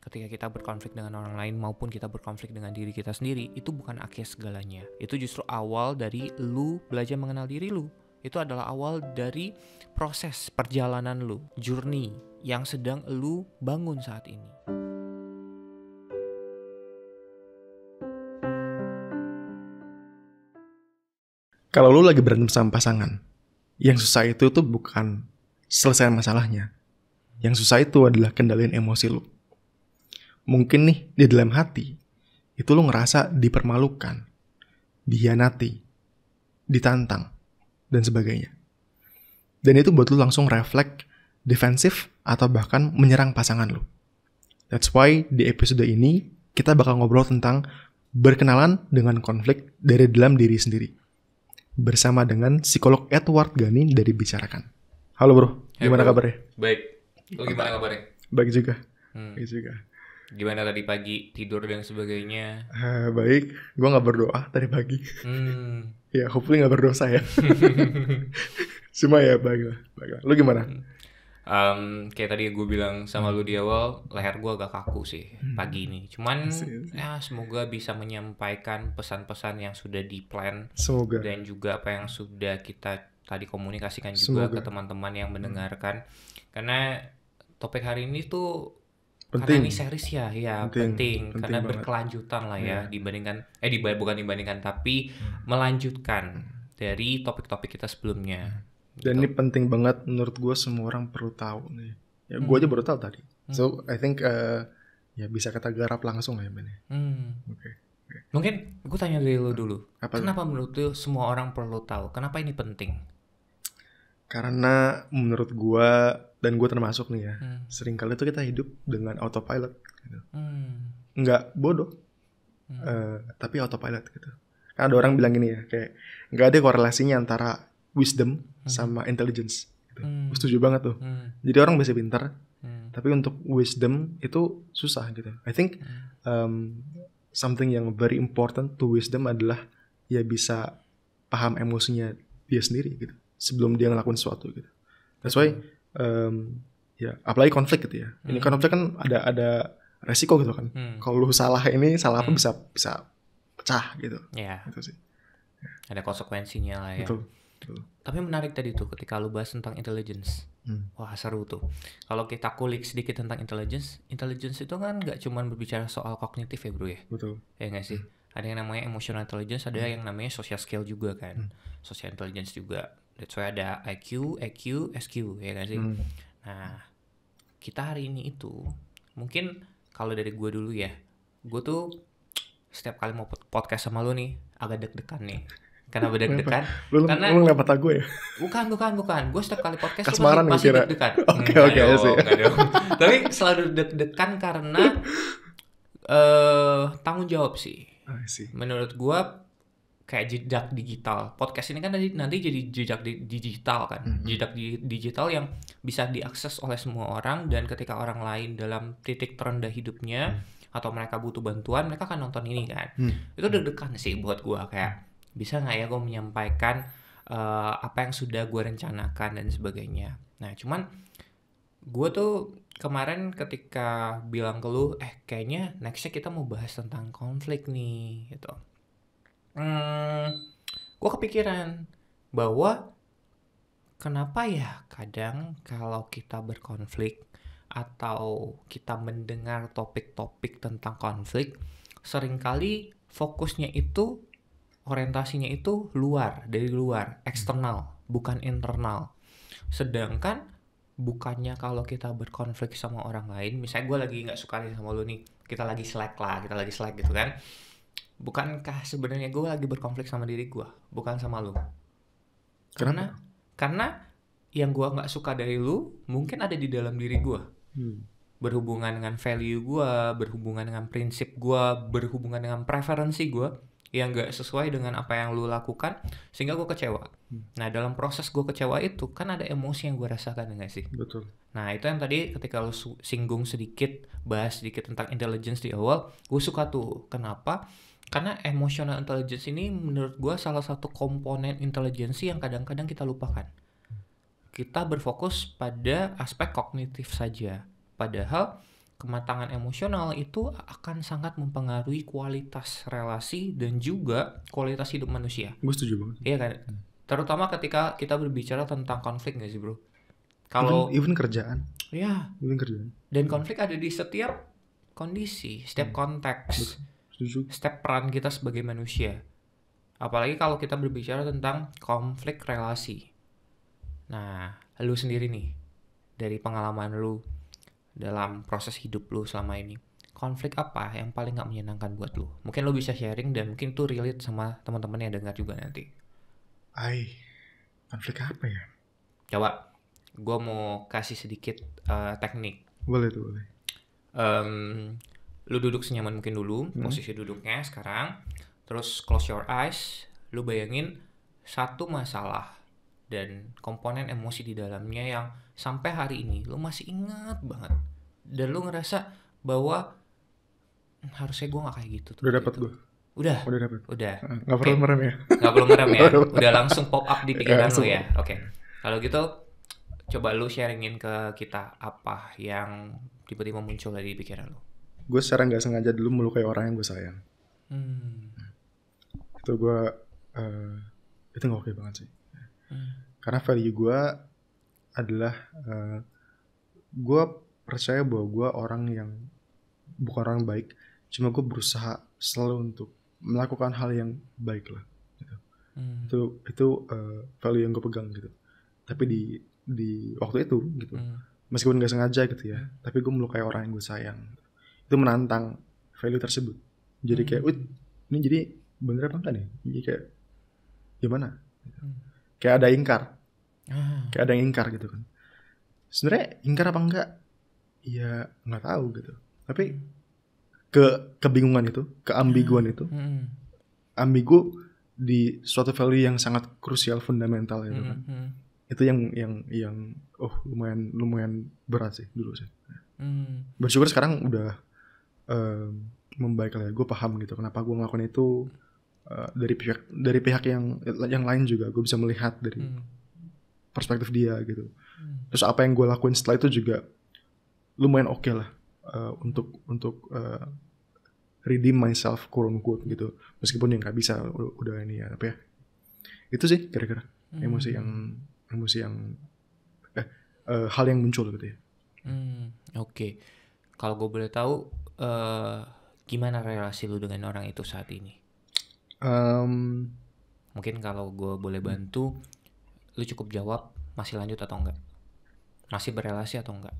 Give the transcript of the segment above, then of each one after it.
ketika kita berkonflik dengan orang lain maupun kita berkonflik dengan diri kita sendiri, itu bukan akhir segalanya. Itu justru awal dari lu belajar mengenal diri lu. Itu adalah awal dari proses perjalanan lu, journey yang sedang lu bangun saat ini. Kalau lu lagi berantem sama pasangan, yang susah itu tuh bukan selesai masalahnya. Yang susah itu adalah kendaliin emosi lu. Mungkin nih di dalam hati, itu lu ngerasa dipermalukan, dihianati, ditantang, dan sebagainya. Dan itu buat lu langsung refleks, defensif, atau bahkan menyerang pasangan lu. That's why di episode ini, kita bakal ngobrol tentang berkenalan dengan konflik dari dalam diri sendiri. Bersama dengan psikolog Edward Ghani dari Bicarakan. Halo bro, gimana kabarnya? Baik, lu gimana kabarnya? Baik juga. Baik juga. Gimana tadi pagi, tidur dan sebagainya? Baik, gue gak berdoa tadi pagi. Ya, hopefully gak berdosa ya. Cuma ya, baiklah. Lu gimana? Kayak tadi gue bilang sama lu di awal, leher gue agak kaku sih pagi ini. Cuman ya semoga bisa menyampaikan pesan-pesan yang sudah di-plan. Semoga. Dan juga apa yang sudah kita tadi komunikasikan juga ke teman-teman yang mendengarkan. Karena topik hari ini tuh penting. Karena ini series ya penting karena banget. Berkelanjutan lah ya dibandingkan bukan dibandingkan tapi melanjutkan dari topik-topik kita sebelumnya. Dan ini penting banget menurut gue, semua orang perlu tahu nih. Ya gue aja baru tahu tadi. So I think ya bisa kita garap langsung ya Ben. Okay. Mungkin gue tanya dari lu dulu. Kenapa menurut lu semua orang perlu tahu? Kenapa ini penting? Karena menurut gue, dan gue termasuk nih ya, seringkali tuh kita hidup dengan autopilot gitu. Nggak bodoh, tapi autopilot gitu. Karena ada orang bilang gini ya, kayak nggak ada korelasinya antara wisdom sama intelligence gitu. Gue setuju banget tuh. Jadi orang bisa pintar, tapi untuk wisdom itu susah gitu. I think something yang very important to wisdom adalah ya bisa paham emosinya dia sendiri gitu sebelum dia ngelakuin sesuatu gitu. That's why ya apalagi konflik gitu ya. Ini konflik kan ada resiko gitu kan. Kalau lu salah apa bisa pecah gitu. Yeah. Gitu sih. Ada konsekuensinya lah ya. Betul. Tapi menarik tadi tuh ketika lu bahas tentang intelligence. Wah seru tuh. Kalau kita kulik sedikit tentang intelligence itu kan nggak cuma berbicara soal kognitif ya bro ya. Betul. Ya nggak sih. Ada yang namanya emotional intelligence, ada yang namanya social skill juga kan. Social intelligence juga. That's why ada IQ, EQ, SQ ya nggak sih. Nah kita hari ini itu mungkin kalau dari gue dulu ya, gue tuh setiap kali mau podcast sama lu nih agak deg-degan nih. Karena deg-degan. Karena lu ngeliat mata gue ya? Bukan. Gue setiap kali podcast masih deg-degan. Oke sih. Tapi selalu deg-degan karena tanggung jawab sih. Menurut gue kayak jejak digital. Podcast ini kan nanti jadi jejak digital kan. Jejak digital yang bisa diakses oleh semua orang, dan ketika orang lain dalam titik terendah hidupnya atau mereka butuh bantuan, mereka akan nonton ini kan. Itu deg-degan sih buat gue, kayak bisa nggak ya gue menyampaikan apa yang sudah gue rencanakan dan sebagainya. Nah cuman gue tuh kemarin ketika bilang ke lu, kayaknya nextnya kita mau bahas tentang konflik nih gitu. Gue kepikiran bahwa kenapa ya kadang kalau kita berkonflik atau kita mendengar topik-topik tentang konflik, seringkali fokusnya itu, orientasinya itu dari luar, eksternal, bukan internal. Sedangkan bukannya kalau kita berkonflik sama orang lain, misalnya gue lagi nggak suka nih sama lu nih, kita lagi slack gitu kan, bukankah sebenarnya gue lagi berkonflik sama diri gue, bukan sama lu? Karena yang gue nggak suka dari lu mungkin ada di dalam diri gue, berhubungan dengan value gue, berhubungan dengan prinsip gue, berhubungan dengan preferensi gue yang gak sesuai dengan apa yang lu lakukan, sehingga gue kecewa. Nah dalam proses gue kecewa itu kan ada emosi yang gue rasakan, gak sih? Betul. Nah itu yang tadi ketika lu singgung sedikit, bahas sedikit tentang intelligence di awal, gue suka tuh. Kenapa? Karena emotional intelligence ini menurut gue salah satu komponen intelijensi yang kadang-kadang kita lupakan. Kita berfokus pada aspek kognitif saja, padahal kematangan emosional itu akan sangat mempengaruhi kualitas relasi dan juga kualitas hidup manusia. Gue setuju banget. Iya kan? Terutama ketika kita berbicara tentang konflik nggak sih bro? Kalau even kerjaan. Ya. Even kerjaan. Dan konflik ada di setiap kondisi, setiap konteks, setiap peran kita sebagai manusia. Apalagi kalau kita berbicara tentang konflik relasi. Nah, lu sendiri nih, dari pengalaman lu dalam proses hidup lu selama ini, konflik apa yang paling gak menyenangkan buat lu? Mungkin lu bisa sharing dan mungkin tuh relate sama teman-teman yang dengar juga nanti. Konflik apa ya? Coba, gue mau kasih sedikit teknik. Boleh tuh, boleh. Lu duduk senyaman mungkin dulu, posisi duduknya sekarang. Terus close your eyes, lu bayangin satu masalah dan komponen emosi di dalamnya yang sampai hari ini lu masih ingat banget. Dan lu ngerasa bahwa harusnya gue gak kayak gitu tuh. Udah dapet gue. Udah dapet. Udah. Gak perlu merem ya. Gak perlu merem ya. Udah langsung pop up di pikiran lu ya. Oke. Kalau gitu coba lu sharingin ke kita apa yang tiba-tiba muncul dari pikiran lu. Gue secara gak sengaja dulu melukai orang yang gue sayang. Itu gue itu gak oke banget sih. Karena value gue adalah gue percaya bahwa gue orang yang bukan orang baik, cuma gue berusaha selalu untuk melakukan hal yang baik lah gitu. Itu value yang gue pegang gitu. Tapi di waktu itu gitu, meskipun gak sengaja gitu ya, tapi gue melukai orang yang gue sayang. Itu menantang value tersebut. Jadi kayak, ini jadi bener apa enggak nih? Jadi kayak gimana? Gitu. Kayak ada ingkar. Kayak ada yang ingkar gitu kan. Sebenarnya ingkar apa enggak? Ya nggak tahu gitu. Tapi kebingungan itu, keambiguan itu, ambigu di suatu value yang sangat krusial, fundamental itu kan. Itu yang lumayan berat sih dulu sih. Bersyukur sekarang udah membaik lah. Gue paham gitu kenapa gue ngelakuin itu. Dari pihak yang lain juga gue bisa melihat dari perspektif dia gitu. Terus apa yang gue lakuin setelah itu juga lumayan oke lah untuk redeem myself quote unquote gitu. Meskipun yang nggak bisa udah ini ya, tapi ya itu sih kira-kira emosi yang hal yang muncul gitu ya. Oke. Kalau gue boleh tahu gimana relasi lu dengan orang itu saat ini? Mungkin kalau gue boleh bantu, lu cukup jawab masih lanjut atau enggak? Masih berelasi atau enggak?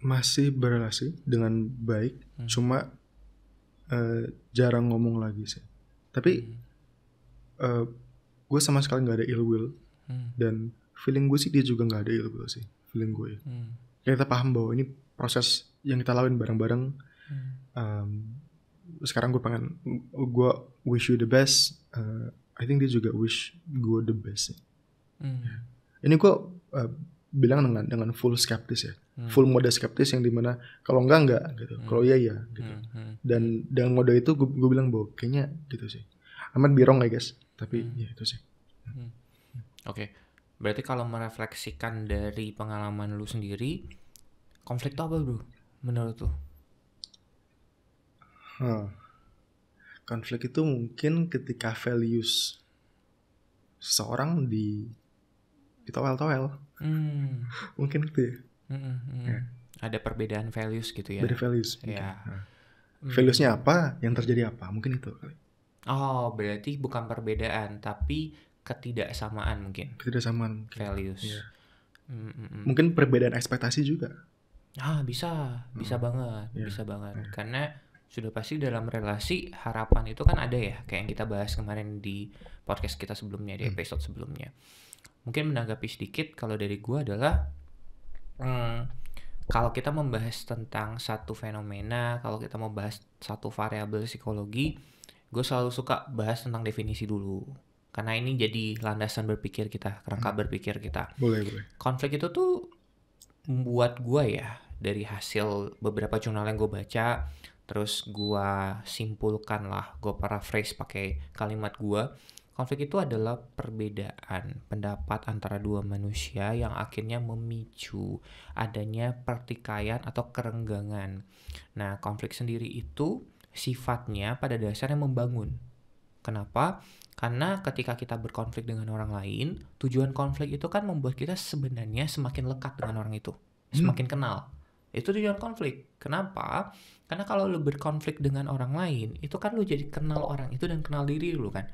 Masih berelasi dengan baik, cuma jarang ngomong lagi sih. Tapi gue sama sekali nggak ada ill will, dan feeling gue sih dia juga nggak ada ill will sih, feeling gue. Kita paham bahwa ini proses yang kita lakuin bareng-bareng. Sekarang gue wish you the best. I think dia juga wish gue the best sih. Ini gue bilang dengan full skeptis ya, full mode skeptis yang dimana kalau enggak gitu, kalau iya gitu. Dan dengan mode itu gue bilang bahwa kayaknya gitu sih. I might be wrong I guess, tapi ya itu sih. Oke. Berarti kalau merefleksikan dari pengalaman lu sendiri, konflik itu apa bro menurut lu? Konflik itu mungkin ketika values seseorang ditowel. Mungkin itu ya. Ada perbedaan values gitu ya. Beda values. Ya. Valuesnya apa, yang terjadi apa, mungkin itu. Oh, berarti bukan perbedaan, tapi ketidaksamaan mungkin. Ketidaksamaan. Values. Ya. Mungkin perbedaan ekspektasi juga. Bisa banget, bisa banget. Karena sudah pasti dalam relasi harapan itu kan ada ya, kayak yang kita bahas kemarin di podcast kita sebelumnya, di episode sebelumnya. Mungkin menanggapi sedikit kalau dari gue adalah kalau kita membahas tentang satu fenomena, kalau kita mau bahas satu variabel psikologi, gue selalu suka bahas tentang definisi dulu. Karena ini jadi landasan berpikir kita, kerangka berpikir kita. Boleh. Konflik itu tuh buat gue ya, dari hasil beberapa jurnal yang gue baca, terus gue simpulkan lah, gue paraphrase pakai kalimat gue. Konflik itu adalah perbedaan pendapat antara dua manusia yang akhirnya memicu adanya pertikaian atau kerenggangan. Nah, konflik sendiri itu sifatnya pada dasarnya membangun. Kenapa? Karena ketika kita berkonflik dengan orang lain, tujuan konflik itu kan membuat kita sebenarnya semakin lekat dengan orang itu, semakin kenal. Itu tujuan konflik. Kenapa? Karena kalau lu berkonflik dengan orang lain, itu kan lu jadi kenal orang itu dan kenal diri lu kan.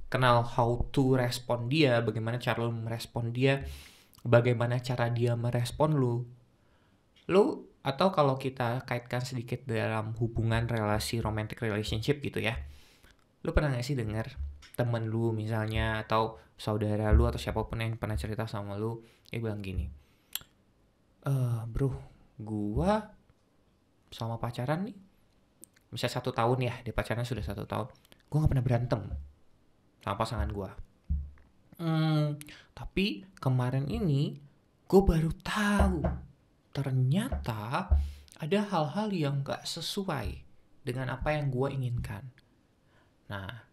Kenal how to respon dia, bagaimana cara lu merespon dia, bagaimana cara dia merespon lu. Atau kalau kita kaitkan sedikit dalam hubungan relasi romantic relationship gitu ya. Lu pernah gak sih denger temen lu misalnya atau saudara lu atau siapapun yang pernah cerita sama lu, dia bilang gini, bro, gua sama pacaran nih, misalnya 1 tahun ya, dia pacaran sudah 1 tahun, gua gak pernah berantem sama pasangan gua. Tapi kemarin ini gue baru tahu ternyata ada hal-hal yang gak sesuai dengan apa yang gue inginkan. Nah,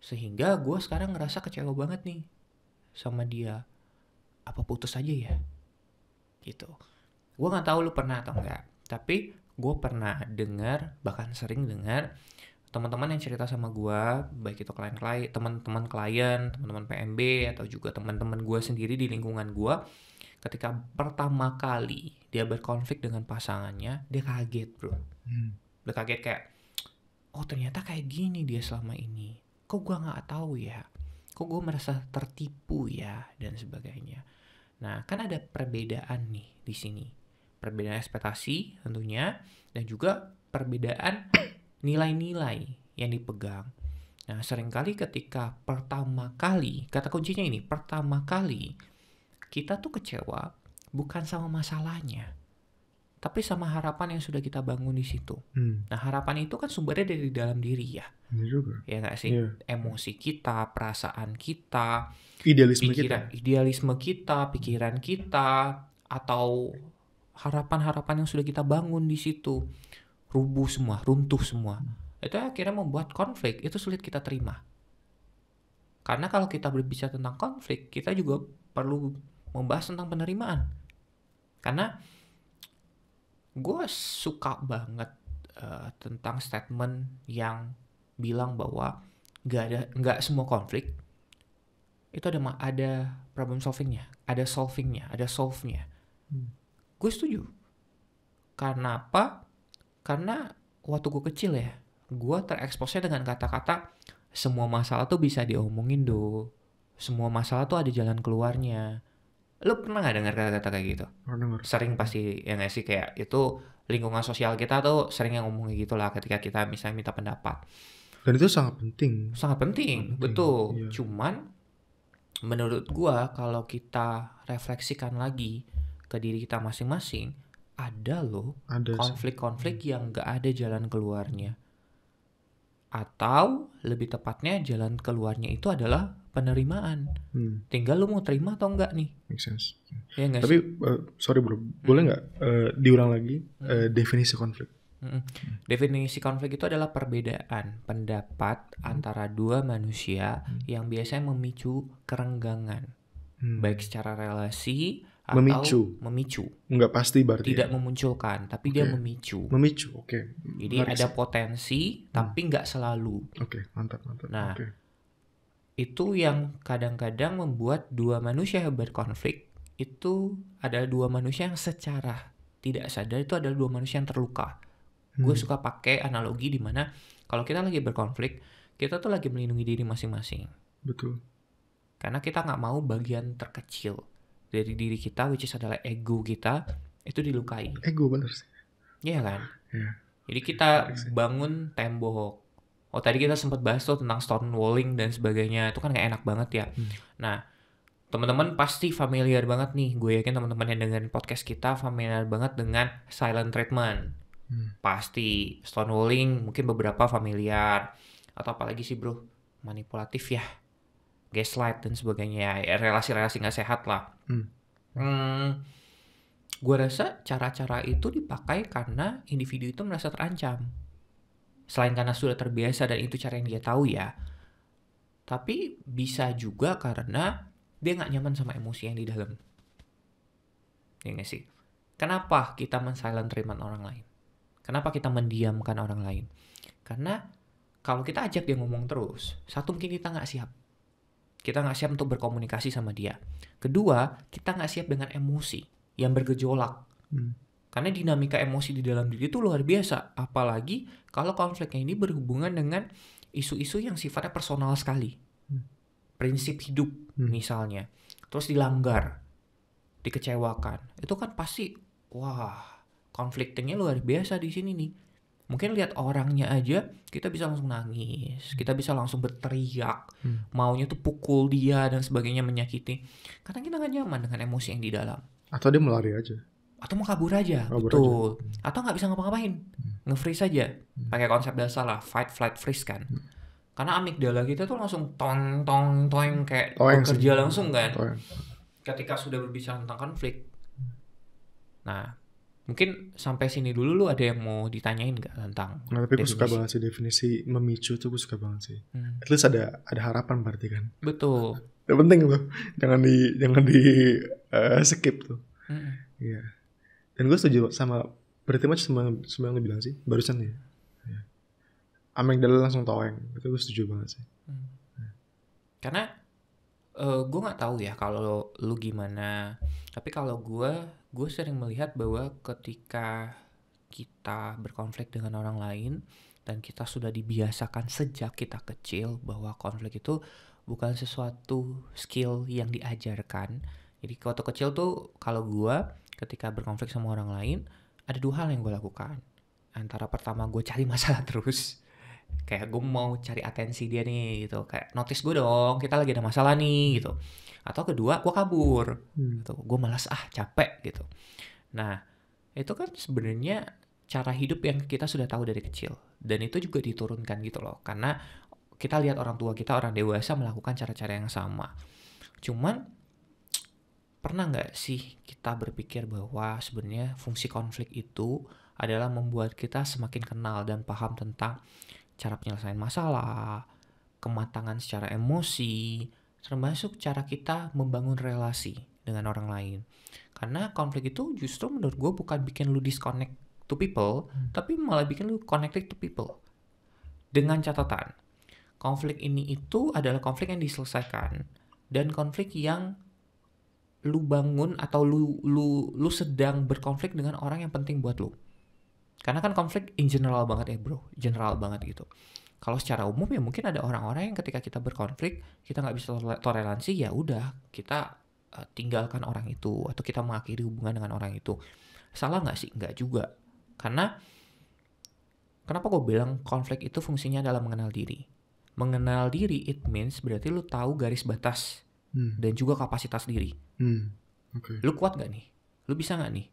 sehingga gue sekarang ngerasa kecewa banget nih sama dia. Apa putus aja ya? Gitu. Gue gak tahu lu pernah atau enggak, tapi gue pernah dengar, bahkan sering dengar teman-teman yang cerita sama gue, baik itu teman-teman klien, teman-teman PMB, atau juga teman-teman gue sendiri di lingkungan gue, ketika pertama kali dia berkonflik dengan pasangannya, dia kaget bro. Dia kaget kayak, oh ternyata kayak gini dia selama ini. Kok gue gak tahu ya? Kok gue merasa tertipu ya? Dan sebagainya. Nah kan ada perbedaan nih di sini. Perbedaan ekspektasi tentunya, dan juga perbedaan nilai-nilai yang dipegang. Nah, seringkali ketika pertama kali, kata kuncinya ini, pertama kali, kita tuh kecewa bukan sama masalahnya, tapi sama harapan yang sudah kita bangun di situ. Nah, harapan itu kan sumbernya dari dalam diri ya. Juga. Ya nggak sih? Yeah. Emosi kita, perasaan kita, idealisme kita, pikiran kita, atau harapan-harapan yang sudah kita bangun di situ. Runtuh semua. Itu akhirnya membuat konflik itu sulit kita terima. Karena kalau kita berbicara tentang konflik, kita juga perlu membahas tentang penerimaan. Karena gue suka banget tentang statement yang bilang bahwa nggak semua konflik itu ada problem solvingnya, ada solvingnya, ada solve-nya. Gue setuju. Karena apa? Karena waktu gue kecil ya, gue tereksposnya dengan kata-kata semua masalah tuh bisa diomongin semua masalah tuh ada jalan keluarnya. Lo pernah gak dengar kata-kata kayak gitu? Pernah. Sering pasti ya gak sih, kayak itu lingkungan sosial kita tuh sering yang ngomong gitu lah ketika kita misalnya minta pendapat. Dan itu sangat penting. Sangat penting. Betul. Iya. Cuman menurut gue kalau kita refleksikan lagi ke diri kita masing-masing, ada konflik-konflik yang gak ada jalan keluarnya. Atau lebih tepatnya jalan keluarnya itu adalah penerimaan. Tinggal lu mau terima atau enggak nih. Make sense. Ya, tapi sorry bro, boleh gak diulang lagi definisi konflik? Definisi konflik itu adalah perbedaan pendapat antara dua manusia yang biasanya memicu kerenggangan. Baik secara relasi atau memicu. Enggak pasti berarti. Tidak memunculkan, tapi dia memicu. Oke. Jadi ada potensi, tapi enggak selalu. Oke, mantap. Nah, itu yang kadang-kadang membuat dua manusia yang berkonflik itu adalah dua manusia yang secara tidak sadar itu adalah dua manusia yang terluka. Gue suka pakai analogi di mana kalau kita lagi berkonflik, kita tuh lagi melindungi diri masing-masing. Betul. Karena kita nggak mau bagian terkecil dari diri kita, which is adalah ego kita, itu dilukai. Ego bener sih. Iya kan? Iya. Jadi kita bangun tembok. Oh tadi kita sempat bahas tuh tentang stonewalling dan sebagainya. Itu kan nggak enak banget ya. Nah, teman-teman pasti familiar banget nih. Gue yakin teman-teman yang dengerin podcast kita familiar banget dengan silent treatment. Pasti stonewalling mungkin beberapa familiar. Atau apalagi sih bro, manipulatif ya, gaslight dan sebagainya, ya, relasi-relasi nggak sehat lah. Gue rasa cara-cara itu dipakai karena individu itu merasa terancam. Selain karena sudah terbiasa dan itu cara yang dia tahu ya, Tapi bisa juga karena dia nggak nyaman sama emosi yang di dalam. Ya nggak sih? Kenapa kita men-silent treatment orang lain? Kenapa kita mendiamkan orang lain? Karena kalau kita ajak dia ngomong terus, satu mungkin kita nggak siap. Kita nggak siap untuk berkomunikasi sama dia. Kedua, kita nggak siap dengan emosi yang bergejolak. Karena dinamika emosi di dalam diri itu luar biasa. Apalagi kalau konfliknya ini berhubungan dengan isu-isu yang sifatnya personal sekali. Prinsip hidup misalnya. Terus dilanggar, dikecewakan. Itu kan pasti, wah, konfliknya luar biasa di sini nih. Mungkin lihat orangnya aja, kita bisa langsung nangis. Kita bisa langsung berteriak. Maunya tuh pukul dia dan sebagainya, menyakiti. Karena kita gak nyaman dengan emosi yang di dalam. Atau dia mau lari aja. Atau mau kabur aja, betul. Atau nggak bisa ngapa-ngapain, nge-freeze aja. Pakai konsep dasar lah, fight, flight, freeze kan. Karena amigdala kita tuh langsung tong kayak bekerja langsung kan. Ketika sudah berbicara tentang konflik. Nah, mungkin sampai sini dulu lu ada yang mau ditanyain nggak tentang? Nah, tapi gue suka banget sih definisi memicu tuh, gue suka banget sih. At least ada harapan berarti kan. Betul. Yang penting tuh, jangan di skip tuh. Iya. Dan gue setuju sama berarti semua yang lu bilang sih barusan ya. Amigdala langsung toeng, itu gue setuju banget sih. Karena gue nggak tahu ya kalau lu gimana, tapi kalau gue sering melihat bahwa ketika kita berkonflik dengan orang lain dan kita sudah dibiasakan sejak kita kecil bahwa konflik itu bukan sesuatu skill yang diajarkan. Jadi waktu kecil tuh kalau gue ketika berkonflik sama orang lain, ada dua hal yang gue lakukan. Antara pertama gue cari masalah terus. Kayak gue mau cari atensi dia nih gitu. Kayak notice gue dong, kita lagi ada masalah nih gitu. Atau kedua, gue kabur. Gitu. Gue malas capek gitu. Nah, itu kan sebenarnya cara hidup yang kita sudah tahu dari kecil. Dan itu juga diturunkan gitu loh. Karena kita lihat orang tua kita, orang dewasa melakukan cara-cara yang sama. Cuman pernah nggak sih kita berpikir bahwa sebenarnya fungsi konflik itu adalah membuat kita semakin kenal dan paham tentang cara penyelesaian masalah, kematangan secara emosi, termasuk cara kita membangun relasi dengan orang lain. Karena konflik itu justru menurut gue bukan bikin lu disconnect to people, tapi malah bikin lu connected to people. Dengan catatan, konflik ini itu adalah konflik yang diselesaikan dan konflik yang lu bangun atau lu sedang berkonflik dengan orang yang penting buat lu. Karena kan konflik in general banget ya bro, general banget gitu. Kalau secara umum ya mungkin ada orang-orang yang ketika kita berkonflik kita nggak bisa toleransi, ya udah kita tinggalkan orang itu atau kita mengakhiri hubungan dengan orang itu. Salah nggak sih? Nggak juga. Karena kenapa gue bilang konflik itu fungsinya adalah mengenal diri. Mengenal diri it means berarti lu tahu garis batas dan juga kapasitas diri. Okay. Lu kuat gak nih? Lu bisa gak nih?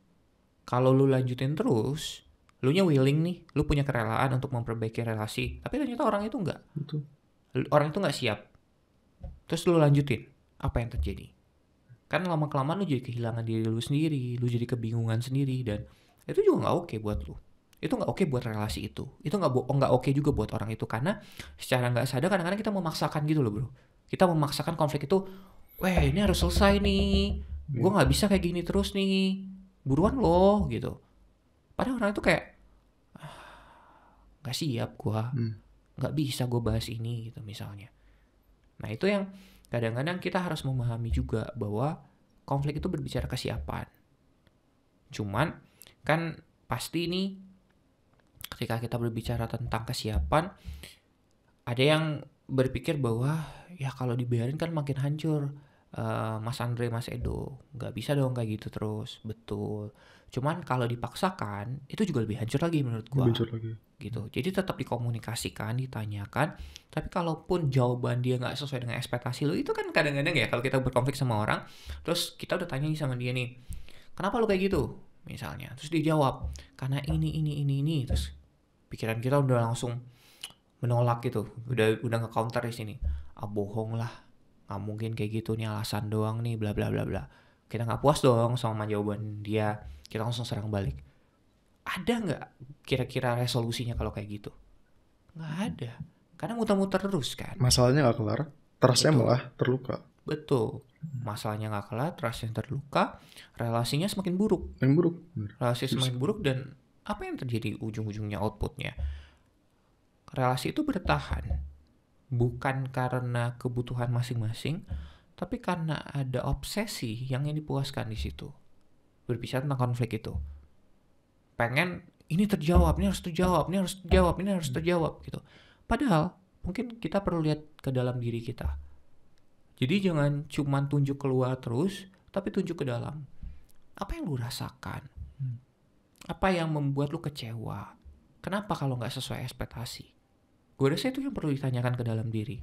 Kalau lu lanjutin terus, lu nya willing nih, lu punya kerelaan untuk memperbaiki relasi, tapi ternyata orang itu enggak. Betul. Orang itu gak siap. Terus lu lanjutin, apa yang terjadi? Kan lama-kelamaan lu jadi kehilangan diri lu sendiri, lu jadi kebingungan sendiri, dan itu juga gak oke buat lu. Itu gak oke buat relasi itu. Itu gak oke juga buat orang itu, karena secara gak sadar kadang-kadang kita memaksakan gitu loh bro. Kita memaksakan konflik itu, weh ini harus selesai nih, gue gak bisa kayak gini terus nih, buruan loh gitu. Padahal orang itu kayak gak siap gue, gak bisa gue bahas ini gitu misalnya. Nah itu yang kadang-kadang kita harus memahami juga bahwa konflik itu berbicara kesiapan. Cuman kan pasti nih ketika kita berbicara tentang kesiapan, ada yang berpikir bahwa ya kalau dibiarin kan makin hancur. Mas Andre, Mas Edo, nggak bisa dong kayak gitu terus. Betul. Cuman kalau dipaksakan itu juga lebih hancur lagi menurut gua. Hancur lagi. Gitu. Jadi tetap dikomunikasikan, ditanyakan. Tapi kalaupun jawaban dia nggak sesuai dengan ekspektasi lu, itu kan kadang-kadang ya kalau kita berkonflik sama orang, terus kita udah tanya sama dia nih, kenapa lu kayak gitu? Misalnya, terus dia jawab karena ini, terus pikiran kita udah langsung menolak gitu, udah nge-counter di sini. Bohong lah, nggak mungkin kayak gitu, nih alasan doang nih, bla bla bla bla. Kita nggak puas dong sama jawaban dia, kita langsung serang balik. Ada nggak kira-kira resolusinya kalau kayak gitu? Nggak ada, karena muter-muter terus kan. Masalahnya nggak kelar. Trustnya malah terluka. Betul. Masalahnya nggak kelar, trustnya terluka, relasinya semakin buruk. Relasi semakin buruk, dan apa yang terjadi ujung-ujungnya, outputnya? Relasi itu bertahan bukan karena kebutuhan masing-masing, tapi karena ada obsesi yang ingin dipuaskan di situ. Berbicara tentang konflik itu, pengen ini terjawab, ini harus terjawab, ini harus terjawab, ini harus terjawab gitu. Padahal mungkin kita perlu lihat ke dalam diri kita. Jadi jangan cuma tunjuk keluar terus, tapi tunjuk ke dalam. Apa yang lu rasakan? Apa yang membuat lu kecewa? Kenapa kalau nggak sesuai ekspektasi? Gue rasa itu yang perlu ditanyakan ke dalam diri.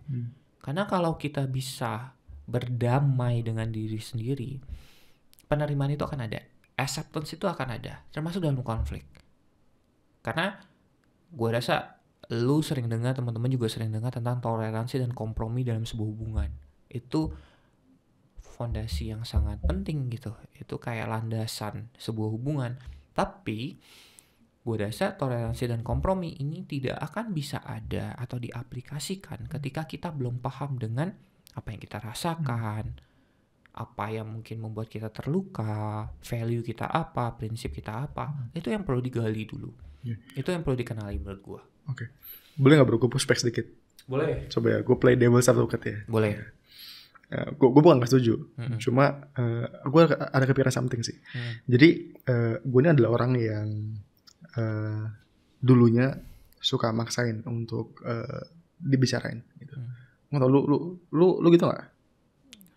Karena kalau kita bisa berdamai dengan diri sendiri, penerimaan itu akan ada. Acceptance itu akan ada, termasuk dalam konflik. Karena gue rasa lu sering dengar, teman-teman juga sering dengar tentang toleransi dan kompromi dalam sebuah hubungan. Itu fondasi yang sangat penting gitu. Itu kayak landasan sebuah hubungan. Tapi gue rasa toleransi dan kompromi ini tidak akan bisa ada atau diaplikasikan ketika kita belum paham dengan apa yang kita rasakan, apa yang mungkin membuat kita terluka, value kita apa, prinsip kita apa. Itu yang perlu digali dulu. Itu yang perlu dikenali menurut gue. Oke. Boleh gak bro, gue pushback sedikit? Boleh. Coba ya, gue play devil's advocate ya. Boleh. Gue bukan gak setuju. Cuma gue ada kepikiran something sih. Jadi gue ini adalah orang yang dulunya suka maksain untuk dibicarain gitu. Nggak tau lu gitu gak?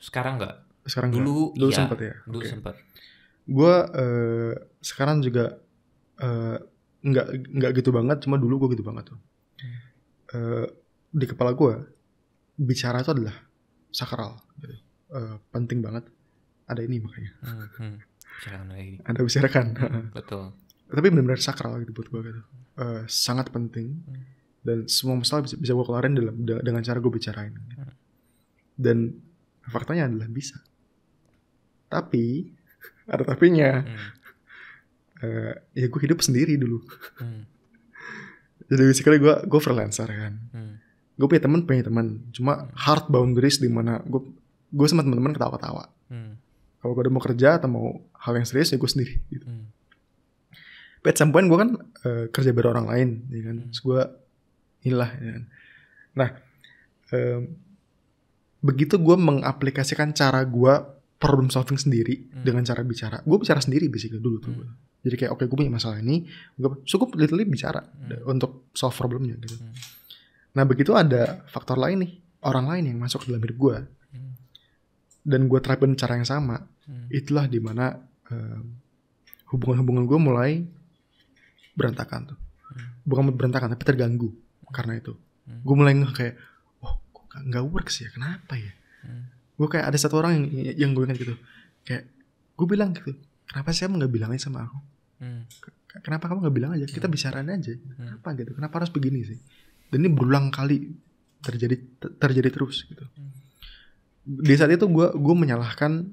Sekarang gak? Sekarang dulu iya. Dulu iya, sempet ya? Dulu sempet. Gue sekarang juga nggak gitu banget, cuma dulu gue gitu banget tuh. Di kepala gue bicara itu adalah sakral gitu. Penting banget ada ini makanya. Ada bicarakan. Betul. Tapi benar-benar sakral gitu buat gue gitu. Sangat penting. Dan semua masalah bisa gue kelarin dengan cara gue bicarain gitu. Dan faktanya adalah bisa. Tapi ada tapinya. Ya gue hidup sendiri dulu. Jadi basically gue freelancer kan. Gue punya teman. Cuma hard boundaries di mana gue sama teman-teman ketawa-ketawa. Kalau gue udah mau kerja atau mau hal yang serius ya gue sendiri gitu. But at some point gue kan kerja bareng orang lain ya kan. Terus gue inilah ya kan. Nah begitu gue mengaplikasikan cara gue problem solving sendiri dengan cara bicara. Gue bicara sendiri basically dulu tuh. Jadi kayak oke, gue punya masalah ini, gue cukup literally bicara untuk solve problemnya gitu. Nah begitu ada faktor lain nih, orang lain yang masuk ke dalam hidup gue, dan gue terapin cara yang sama. Itulah dimana hubungan-hubungan gue mulai berantakan tuh. Bukan berantakan tapi terganggu karena itu. Gue mulai kayak, oh kok nggak works ya, kenapa ya? Gue kayak ada satu orang yang gue ingat gitu, kayak gue bilang gitu, kenapa sih kamu nggak bilangin sama aku? Kenapa kamu nggak bilang aja, kita bicarain aja, apa gitu, kenapa harus begini sih? Dan ini berulang kali terjadi terus gitu. Di saat itu gue menyalahkan,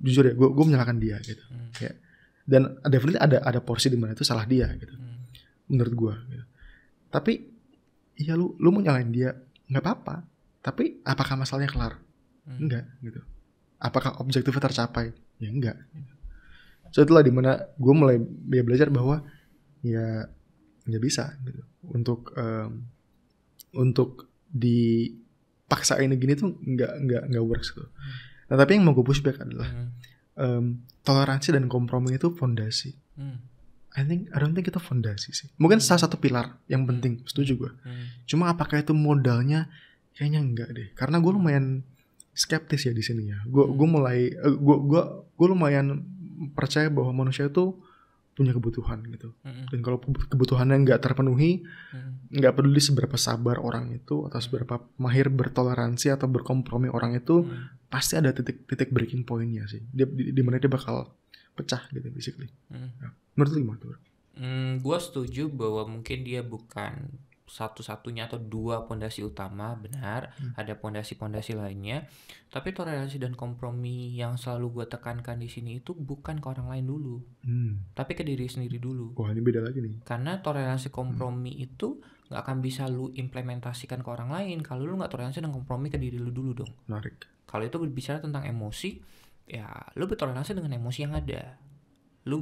jujur ya, gue menyalahkan dia gitu, kayak, dan definitely ada porsi di mana itu salah dia gitu, menurut gue. Gitu. Tapi ya lu mau nyalahin dia nggak apa-apa, tapi apakah masalahnya kelar? Enggak gitu. Apakah objektifnya tercapai? Ya enggak. So itulah dimana gue mulai belajar bahwa ya nggak bisa gitu. Untuk dipaksain gini tuh nggak works gitu. Nah tapi yang mau gue pushback adalah toleransi dan kompromi itu fondasi. I don't think itu fondasi sih. Mungkin salah satu pilar yang penting, setuju gue. Cuma apakah itu modalnya? Kayaknya enggak deh. Karena gue lumayan skeptis ya di sini ya. Gue lumayan percaya bahwa manusia itu punya kebutuhan gitu. Dan kalau kebutuhannya nggak terpenuhi, nggak peduli seberapa sabar orang itu atau seberapa mahir bertoleransi atau berkompromi orang itu, pasti ada titik breaking pointnya sih. Di mana dia bakal pecah gitu basically. Menurut lu gimana tuh? Gue setuju bahwa mungkin dia bukan satu-satunya atau dua pondasi utama, benar. Ada pondasi-pondasi lainnya. Tapi toleransi dan kompromi yang selalu gue tekankan di sini itu bukan ke orang lain dulu, tapi ke diri sendiri dulu. Wah, ini beda lagi nih. Karena toleransi kompromi itu nggak akan bisa lu implementasikan ke orang lain kalau lu nggak toleransi dan kompromi ke diri lu dulu dong. Menarik. Kalau itu berbicara tentang emosi, ya lu bertoleransi dengan emosi yang ada. Lu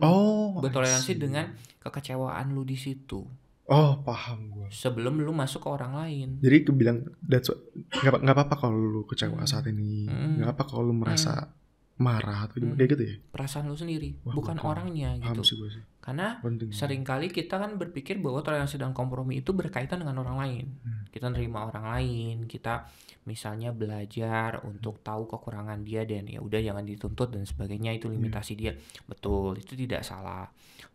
bertoleransi dengan kekecewaan lu di situ. Oh, paham gue. Sebelum lu masuk ke orang lain. Jadi kebilang nggak apa-apa kalau lu kecewa saat ini, nggak apa kalau lu merasa marah atau kayak gitu ya. Perasaan lu sendiri, bukan orangnya gitu. Sih. Karena seringkali kita kan berpikir bahwa toleransi dan kompromi itu berkaitan dengan orang lain. Kita nerima orang lain, kita misalnya belajar untuk tahu kekurangan dia dan ya udah jangan dituntut dan sebagainya, itu limitasi dia. Betul, itu tidak salah.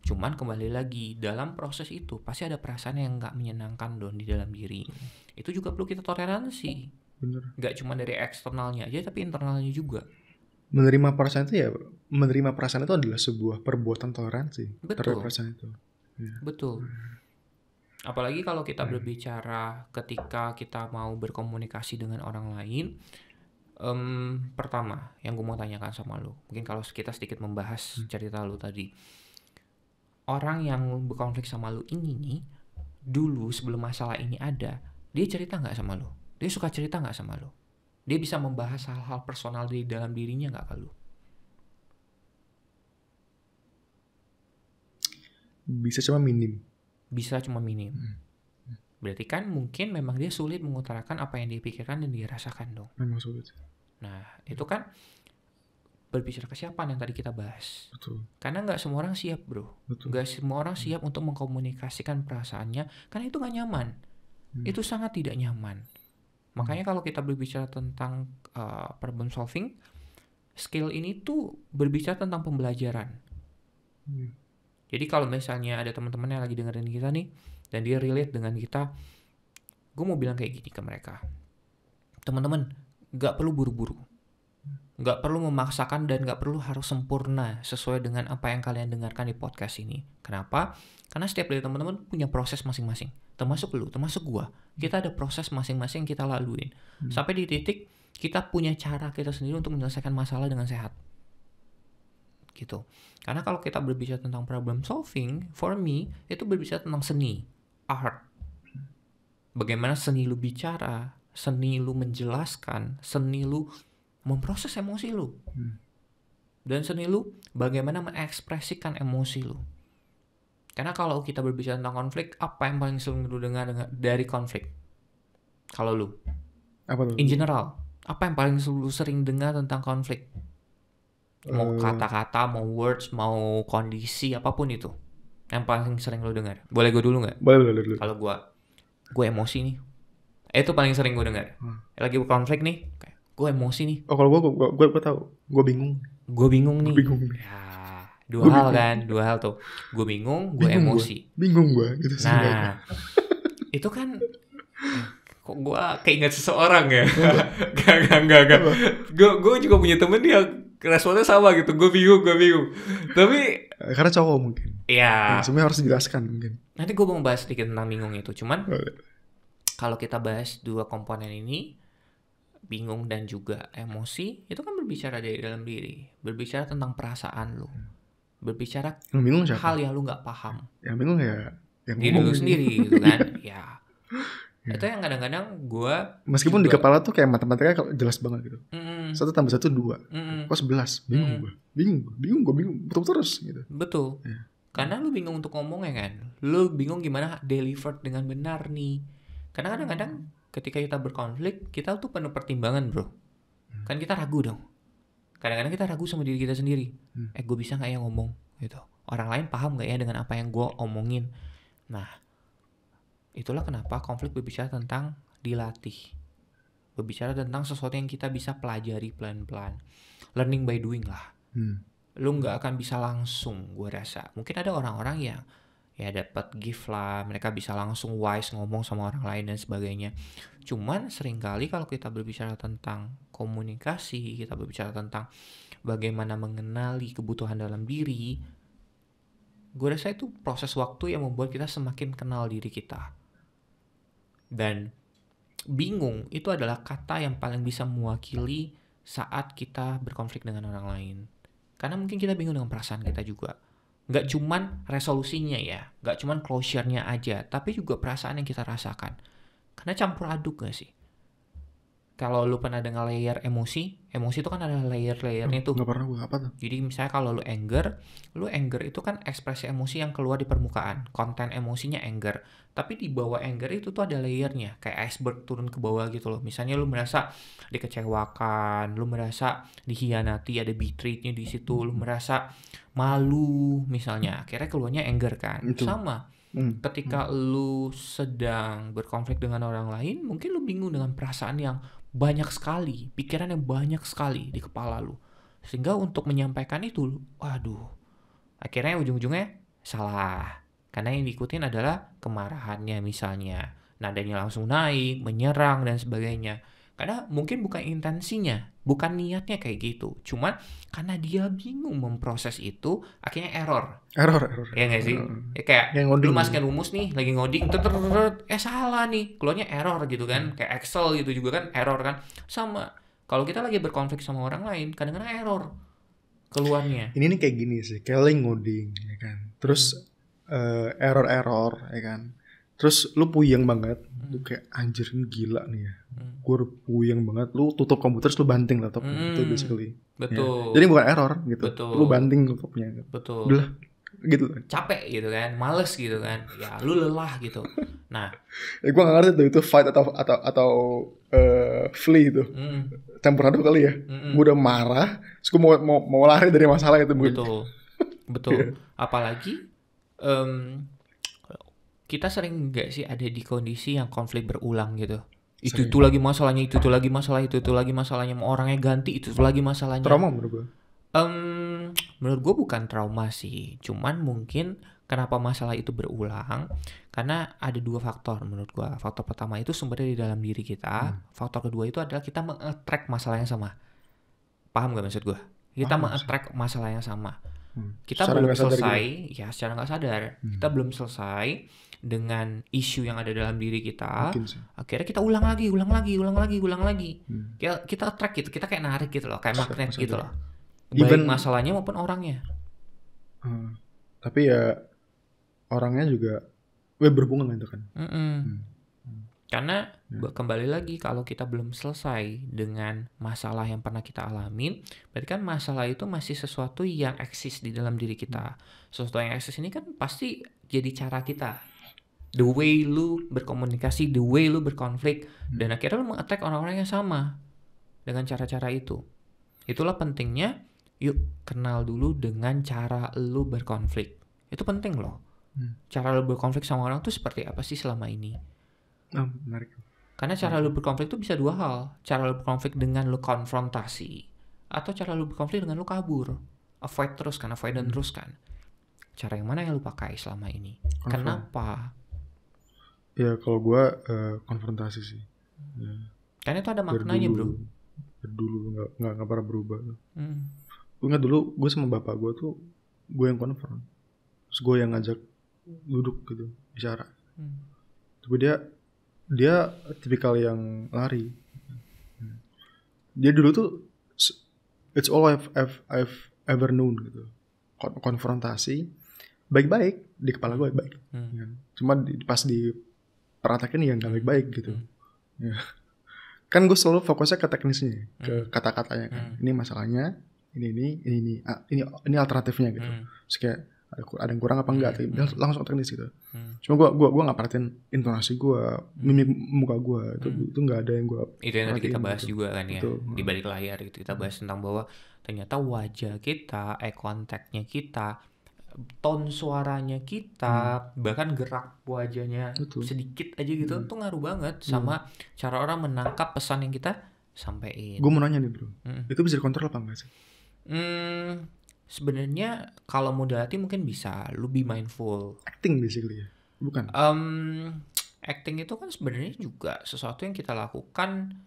Cuman kembali lagi dalam proses itu pasti ada perasaan yang nggak menyenangkan dong di dalam diri. Itu juga perlu kita toleransi. Bener. Nggak cuma dari eksternalnya aja tapi internalnya juga. Menerima perasaan itu adalah sebuah perbuatan toleransi. Betul. Perasaan itu. Ya. Betul. Apalagi kalau kita berbicara ketika kita mau berkomunikasi dengan orang lain. Pertama yang gue mau tanyakan sama lo, mungkin kalau kita sedikit membahas cerita lo tadi, orang yang berkonflik sama lo ini nih, dulu sebelum masalah ini ada, dia cerita nggak sama lo? Dia suka cerita nggak sama lo? Dia bisa membahas hal-hal personal di dalam dirinya nggak ke lo? Bisa cuma minim. Berarti kan mungkin memang dia sulit mengutarakan apa yang dia pikirkan dan dia rasakan dong. Memang sulit. Nah itu kan berbicara kesiapan yang tadi kita bahas. Betul. Karena nggak semua orang siap bro. Betul. Nggak semua orang siap untuk mengkomunikasikan perasaannya, karena itu nggak nyaman. Itu sangat tidak nyaman. Makanya kalau kita berbicara tentang problem solving, skill ini tuh berbicara tentang pembelajaran. Jadi kalau misalnya ada teman-teman yang lagi dengerin kita nih, dan dia relate dengan kita, gue mau bilang kayak gini ke mereka. Teman-teman, gak perlu buru-buru. Gak perlu memaksakan dan gak perlu harus sempurna sesuai dengan apa yang kalian dengarkan di podcast ini. Kenapa? Karena setiap dari teman-teman punya proses masing-masing. Termasuk lu, termasuk gue. Kita ada proses masing-masing yang kita laluin. Sampai di titik kita punya cara kita sendiri untuk menyelesaikan masalah dengan sehat. Gitu. Karena kalau kita berbicara tentang problem solving, for me, itu berbicara tentang seni, art. Bagaimana seni lu bicara, seni lu menjelaskan, seni lu memproses emosi lu. Dan seni lu bagaimana mengekspresikan emosi lu. Karena kalau kita berbicara tentang konflik, apa yang paling sering lu dengar dari konflik? Kalau lu? Apa tuh? In general, apa yang paling lu sering dengar tentang konflik? Mau kata-kata, mau words, mau kondisi, apapun itu. Yang paling sering lu dengar. Boleh gue dulu gak? Boleh. Kalau gue emosi nih. Itu paling sering gue dengar. Lagi berkonflik nih, gue emosi nih. Oh kalau gue tahu, gue bingung. Gue bingung nih. Ya, dua hal tuh. Gue bingung, gue emosi. Bingung gue gitu. Nah, itu kan kok gue keinget seseorang ya. Gak. Gue juga punya temen yang responnya sama gitu. Gue bingung. Tapi karena cowok mungkin. Iya. Sebenarnya harus dijelaskan mungkin. Nanti gue mau bahas sedikit tentang bingung itu. Cuman kalau kita bahas dua komponen ini, bingung dan juga emosi, itu kan berbicara dari dalam diri, berbicara tentang perasaan lu, berbicara hal yang lu nggak paham. Yang bingung ya yang diri lu sendiri gitu kan. Ya. Itu yang kadang-kadang gue meskipun juga, di kepala tuh kayak matematika jelas banget gitu. 1 tambah 1 2. Kok 11? Bingung gue betul terus gitu. Betul. Ya. Karena lu bingung untuk ngomongnya kan. Lu bingung gimana deliver dengan benar nih. Karena kadang-kadang ketika kita berkonflik, kita tuh penuh pertimbangan bro. Kan kita ragu dong. Kadang-kadang kita ragu sama diri kita sendiri. Gue bisa gak ya ngomong gitu. Orang lain paham gak ya dengan apa yang gue omongin. Nah, itulah kenapa konflik berbicara tentang dilatih. Berbicara tentang sesuatu yang kita bisa pelajari pelan-pelan. Learning by doing lah. Lu gak akan bisa langsung, gue rasa. Mungkin ada orang-orang yang ya dapat gift lah, mereka bisa langsung wise ngomong sama orang lain dan sebagainya. Cuman seringkali kalau kita berbicara tentang komunikasi, kita berbicara tentang bagaimana mengenali kebutuhan dalam diri, gue rasa itu proses waktu yang membuat kita semakin kenal diri kita. Dan bingung itu adalah kata yang paling bisa mewakili saat kita berkonflik dengan orang lain. Karena mungkin kita bingung dengan perasaan kita juga. Nggak cuman resolusinya ya, nggak cuman closure-nya aja, tapi juga perasaan yang kita rasakan. Karena campur aduk gak sih? Kalau lu pernah dengar layer emosi itu kan ada layer-layernya tuh. Nggak pernah gue, apa tuh? Jadi misalnya kalau lu anger itu kan ekspresi emosi yang keluar di permukaan. Konten emosinya anger. Tapi di bawah anger itu tuh ada layernya. Kayak iceberg turun ke bawah gitu loh. Misalnya lu merasa dikecewakan, lu merasa dikhianati, ada betrayed-nya di situ, lu merasa malu misalnya. Akhirnya keluarnya anger kan. Itu. Sama. Ketika lu sedang berkonflik dengan orang lain, mungkin lu bingung dengan perasaan yang banyak sekali, pikiran yang banyak sekali di kepala lu. Sehingga untuk menyampaikan itu, waduh, akhirnya ujung-ujungnya salah. Karena yang diikutin adalah kemarahannya misalnya. Nadanya langsung naik, menyerang, dan sebagainya. Karena mungkin bukan intensinya, bukan niatnya kayak gitu. Cuman karena dia bingung memproses itu, akhirnya error. Ya nggak sih? Ya kayak lu masukin rumus nih, lagi ngoding, salah nih, keluarnya error gitu kan. Kayak Excel gitu juga kan, error kan. Sama, kalau kita lagi berkonflik sama orang lain, kadang-kadang error keluarnya. Ini nih kayak gini sih, kayak lagi ngoding, ya kan. Terus error, ya kan. Terus lu puyeng banget, lu kayak anjir ini gila nih ya. Gue puyeng banget, lu tutup komputer terus lu banting laptop itu basically. Betul. Ya. Jadi bukan error gitu. Betul. Lu banting laptopnya. Betul. Udah gitu. Capek gitu kan, males gitu kan. Ya lu lelah gitu. Nah, gue gak ngerti tuh itu fight atau flee itu. Temporado kali ya. Gue udah marah, terus gue mau lari dari masalah itu. Betul. Yeah. Apalagi kita sering nggak sih ada di kondisi yang konflik berulang gitu. Itu lagi masalahnya, itu lagi masalahnya, mau orangnya ganti, itu lagi masalahnya. Trauma menurut gue. Menurut gue bukan trauma sih, cuman mungkin kenapa masalah itu berulang karena ada dua faktor menurut gue. Faktor pertama itu sumbernya di dalam diri kita. Faktor kedua itu adalah kita meng-attract masalah yang sama. Paham gak maksud gue? Kita meng-attract masalah yang sama. Kita secara belum selesai, ya secara nggak sadar, kita belum selesai dengan isu yang ada dalam diri kita. Akhirnya kita ulang lagi. Kita attract gitu, kita kayak narik gitu loh, kayak magnet gitu loh. Baik masalahnya maupun orangnya. Tapi ya orangnya juga berhubungan itu kan. Karena kembali lagi kalau kita belum selesai dengan masalah yang pernah kita alamin, berarti kan masalah itu masih sesuatu yang eksis di dalam diri kita. Sesuatu yang eksis ini kan pasti jadi cara kita. The way lu berkomunikasi, the way lu berkonflik, dan akhirnya lu meng-attack orang-orang yang sama dengan cara-cara itu. Itulah pentingnya, yuk kenal dulu dengan cara lu berkonflik. Itu penting loh. Cara lu berkonflik sama orang tuh seperti apa sih selama ini? Menarik. Karena cara lu berkonflik itu bisa dua hal. Cara lu berkonflik dengan lu konfrontasi, atau cara lu berkonflik dengan lu kabur. Avoid terus kan, avoidant terus kan. Cara yang mana yang lu pakai selama ini? Kenapa? Ya kalau gue konfrontasi sih. Karena itu ada maknanya bro. Dulu nggak pernah berubah. Gue ingat dulu gue sama bapak gue tuh gue yang konfront. Terus gue yang ngajak duduk gitu, bicara. Tapi dia tipikal yang lari. Dia dulu tuh it's all I've ever known gitu. Konfrontasi baik-baik di kepala gue baik. Cuma pas dipraktekin ya nggak baik-baik gitu. Ya. Kan gue selalu fokusnya ke teknisnya, ke kata-katanya kan. Ini masalahnya, ini alternatifnya gitu. Terus kayak ada yang kurang apa enggak, langsung teknis gitu. Cuma gue nggak perhatiin intonasi gue, mimik muka gue, itu nggak ada yang gue. Itu yang tadi kita bahas gitu. Juga kan ya, di balik layar gitu kita bahas tentang bahwa ternyata wajah kita, eye contact-nya kita, tone suaranya kita, bahkan gerak wajahnya sedikit aja gitu, tuh ngaruh banget sama cara orang menangkap pesan yang kita sampein. Gue mau nanya nih bro, itu bisa dikontrol apa enggak sih? Sebenarnya kalau mau dilatih mungkin bisa, lu be mindful. Acting basically ya, bukan? Acting itu kan sebenarnya juga sesuatu yang kita lakukan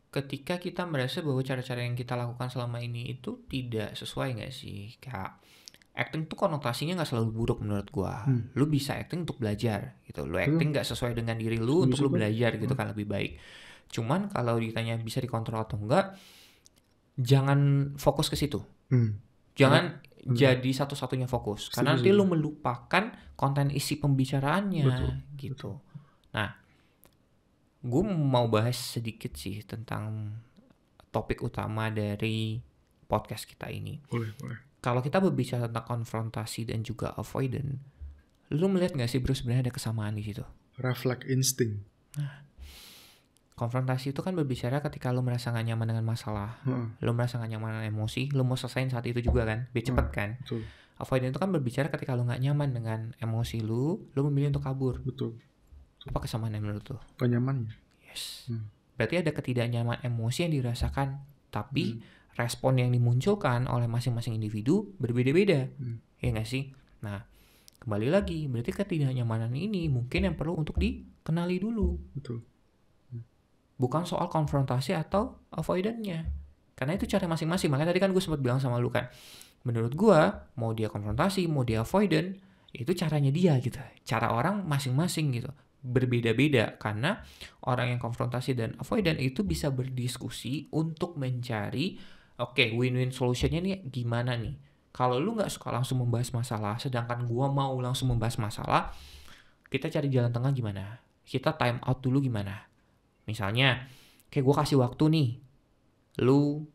ketika kita merasa bahwa cara-cara yang kita lakukan selama ini itu tidak sesuai nggak sih? Kayak acting tuh konotasinya nggak selalu buruk menurut gua. Lu bisa acting untuk belajar gitu. Lu acting nggak sesuai dengan diri lu untuk lu belajar gitu kan lebih baik. Cuman kalau ditanya bisa dikontrol atau enggak, jangan fokus ke situ. Jangan jadi satu-satunya fokus. Karena nanti lu melupakan konten isi pembicaraannya. Gitu. Nah, gue mau bahas sedikit sih tentang topik utama dari podcast kita ini. Boleh. Kalau kita berbicara tentang konfrontasi dan juga avoidant, lu melihat nggak sih bro sebenarnya ada kesamaan di situ? Reflect instinct. Nah, konfrontasi itu kan berbicara ketika lu merasa gak nyaman dengan masalah, lu merasa gak nyaman dengan emosi, lu mau selesain saat itu juga kan, biar cepet kan. Betul. Avoidant itu kan berbicara ketika lu gak nyaman dengan emosi lu memilih untuk kabur. Betul. Apa kesamaannya menurut lu? Penyamannya. Yes. Berarti ada ketidaknyaman emosi yang dirasakan, tapi respon yang dimunculkan oleh masing-masing individu berbeda-beda. Ya gak sih? Nah, kembali lagi, berarti ketidaknyamanan ini mungkin yang perlu untuk dikenali dulu. Betul. Bukan soal konfrontasi atau avoidantnya. Karena itu cara masing-masing. Makanya tadi kan gue sempat bilang sama lu kan, menurut gue mau dia konfrontasi, mau dia avoidant, itu caranya dia gitu. Cara orang masing-masing gitu. Berbeda-beda. Karena orang yang konfrontasi dan avoidant itu bisa berdiskusi untuk mencari win-win solutionnya nih gimana nih. Kalau lu gak suka langsung membahas masalah, sedangkan gue mau langsung membahas masalah, kita cari jalan tengah gimana. Kita time out dulu gimana. Misalnya, kayak gue kasih waktu nih, lu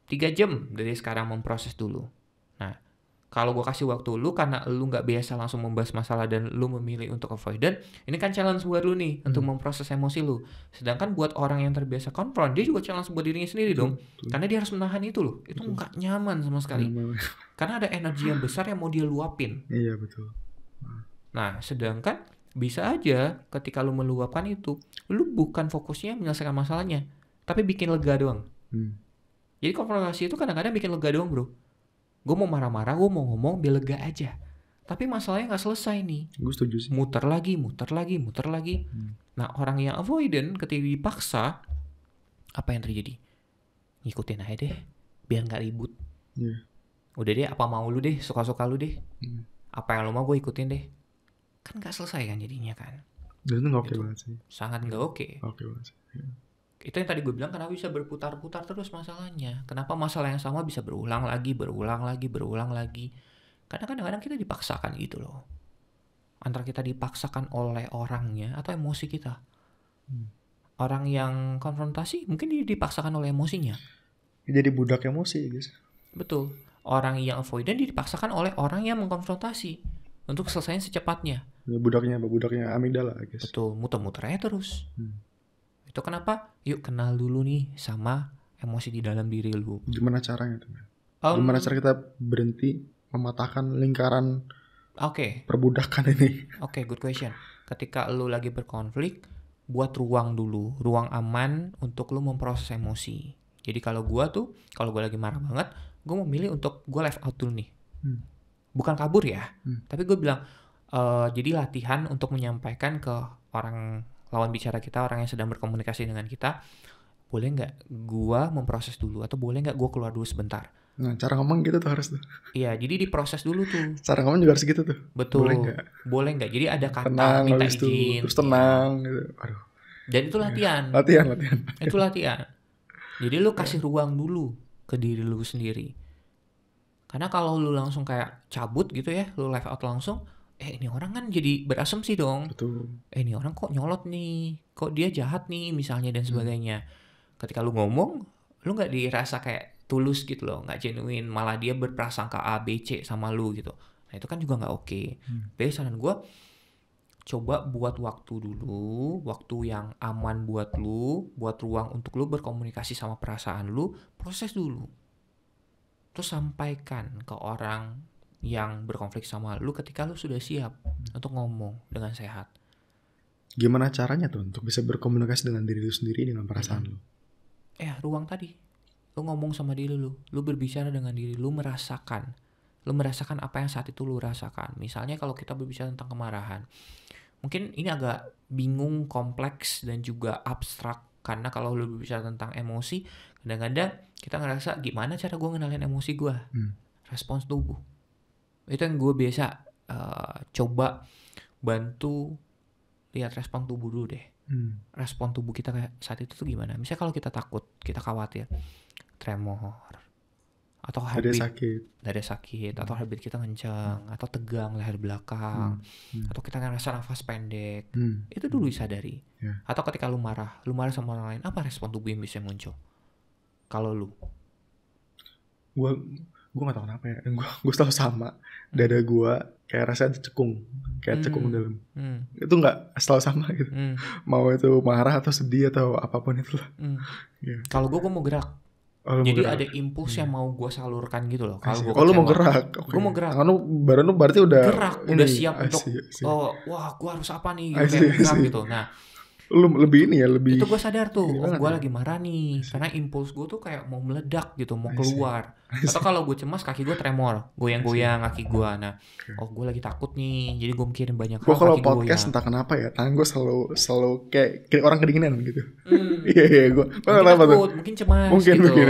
3 jam dari sekarang memproses dulu. Nah, kalau gue kasih waktu lu karena lu gak biasa langsung membahas masalah dan lu memilih untuk avoidant, ini kan challenge buat lu nih untuk memproses emosi lu. Sedangkan buat orang yang terbiasa konfront, dia juga challenge buat dirinya sendiri dong. Karena dia harus menahan itu loh. Itu gak nyaman sama sekali. Karena ada energi yang besar yang mau dia luapin. Iya, betul. Nah, sedangkan bisa aja ketika lu meluapkan itu, lu bukan fokusnya menyelesaikan masalahnya, tapi bikin lega doang. Jadi konfrontasi itu kadang-kadang bikin lega doang bro. Gue mau marah-marah, gue mau ngomong biar lega aja. Tapi masalahnya gak selesai nih. Gue setuju sih. Muter lagi. Nah, orang yang avoidant ketika dipaksa, apa yang terjadi? Ngikutin aja deh, biar gak ribut. Udah deh, apa mau lu deh, suka-suka lu deh. Apa yang lu mau gue ikutin deh. Kan gak selesai kan jadinya kan. Dan itu gak oke banget sih. Sangat gak oke. Oke banget sih. Itu yang tadi gue bilang, kenapa bisa berputar-putar terus masalahnya. Kenapa masalah yang sama bisa berulang lagi. Karena kadang-kadang kita dipaksakan gitu loh. Antara kita dipaksakan oleh orangnya atau emosi kita. Orang yang konfrontasi mungkin dia dipaksakan oleh emosinya. Jadi budak emosi guys. Betul. Orang yang avoidant dia dipaksakan oleh orang yang mengkonfrontasi untuk selesaiin secepatnya. Budaknya amigdala guys. Betul, muter-muter aja terus. Itu kenapa? Yuk kenal dulu nih sama emosi di dalam diri lu. Gimana caranya tuh? Gimana cara kita berhenti mematahkan lingkaran perbudakan ini? Oke, good question. Ketika lu lagi berkonflik, buat ruang dulu, ruang aman untuk lu memproses emosi. Jadi kalau gue lagi marah banget, gue memilih untuk gue left out dulu nih. Bukan kabur ya, tapi gue bilang, jadi latihan untuk menyampaikan ke orang lawan bicara kita, orang yang sedang berkomunikasi dengan kita, boleh nggak gue memproses dulu, atau boleh nggak gue keluar dulu sebentar. Nah, cara ngomong gitu tuh harus tuh. Iya, jadi diproses dulu tuh. Cara ngomong juga harus gitu tuh. Betul. Boleh nggak? Jadi ada kata tenang, minta izin. Terus tenang gitu. Aduh. Dan itu latihan. Latihan. Itu latihan. Jadi lu kasih ruang dulu ke diri lu sendiri. Karena kalau lu langsung kayak cabut gitu ya, lu live out langsung, ini orang kan jadi berasumsi dong. Betul. Ini orang kok nyolot nih, kok dia jahat nih misalnya dan sebagainya. Ketika lu ngomong, lu nggak dirasa kayak tulus gitu loh, nggak genuine, malah dia berprasangka A, B, C sama lu gitu. Nah itu kan juga nggak oke. Jadi saran gue, coba buat waktu dulu, waktu yang aman buat lu, buat ruang untuk lu berkomunikasi sama perasaan lu, proses dulu. Terus sampaikan ke orang yang berkonflik sama lu ketika lu sudah siap untuk ngomong dengan sehat. Gimana caranya tuh untuk bisa berkomunikasi dengan diri lu sendiri, dengan perasaan lu? Ruang tadi. Lu ngomong sama diri lu berbicara dengan diri lu, merasakan apa yang saat itu lu rasakan. Misalnya kalau kita berbicara tentang kemarahan, mungkin ini agak bingung, kompleks, dan juga abstrak. Karena kalau lu berbicara tentang emosi, kadang-kadang kita ngerasa gimana cara gue ngenalin emosi gue. Respons tubuh. Itu yang gue biasa coba bantu lihat respon tubuh dulu deh. Respon tubuh kita kayak saat itu tuh gimana? Misalnya kalau kita takut, kita khawatir, tremor, atau dada sakit, atau heartbeat kita kencang, atau tegang leher belakang, atau kita ngerasa nafas pendek, itu dulu disadari. Atau ketika lu marah sama orang lain, apa respon tubuh yang bisa muncul? Kalau lu? Gue gak tau kenapa ya, gue selalu sama. Dada gue kayak rasanya cekung, kayak cekung dalam. Itu gak selalu sama gitu. Mau itu marah atau sedih atau apapun itulah. Kalau gue mau gerak. Jadi ada impuls yang mau gue salurkan gitu loh. Kalau lu mau gerak, gue mau gerak. Baru lu berarti udah gerak, udah siap untuk wah gue harus apa nih gitu, gerak gitu. Nah, lu lebih ini ya, lebih itu gue sadar tuh, gue lagi marah nih, karena impuls gue tuh kayak mau meledak gitu, mau keluar. Atau kalau gue cemas, kaki gue tremor, goyang-goyang kaki gue. Nah, gue lagi takut nih, jadi gue mikirin banyak hal. Gue kalau podcast entah kenapa ya, tangan gue selalu kayak orang kedinginan gitu. Iya gue. Mungkin takut, mungkin cemas mungkin, gitu.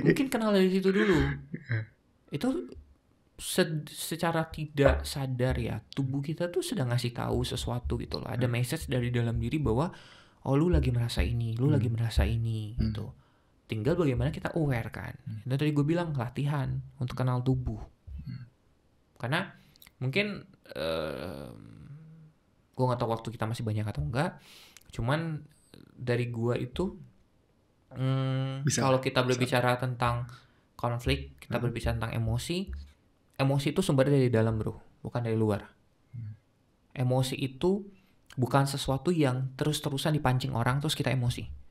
Mungkin kenal dari situ dulu. Itu secara tidak sadar ya, tubuh kita tuh sedang ngasih tahu sesuatu gitu loh. Ada message dari dalam diri bahwa lu lagi merasa ini, lagi merasa ini gitu. Tinggal bagaimana kita aware kan. Dan tadi gue bilang latihan untuk kenal tubuh. Karena mungkin gue nggak tahu waktu kita masih banyak atau enggak. Cuman dari gue itu kalau kita berbicara tentang konflik, kita berbicara tentang emosi itu sumber dari dalam bro, bukan dari luar. Emosi itu bukan sesuatu yang terus-terusan dipancing orang terus kita emosi.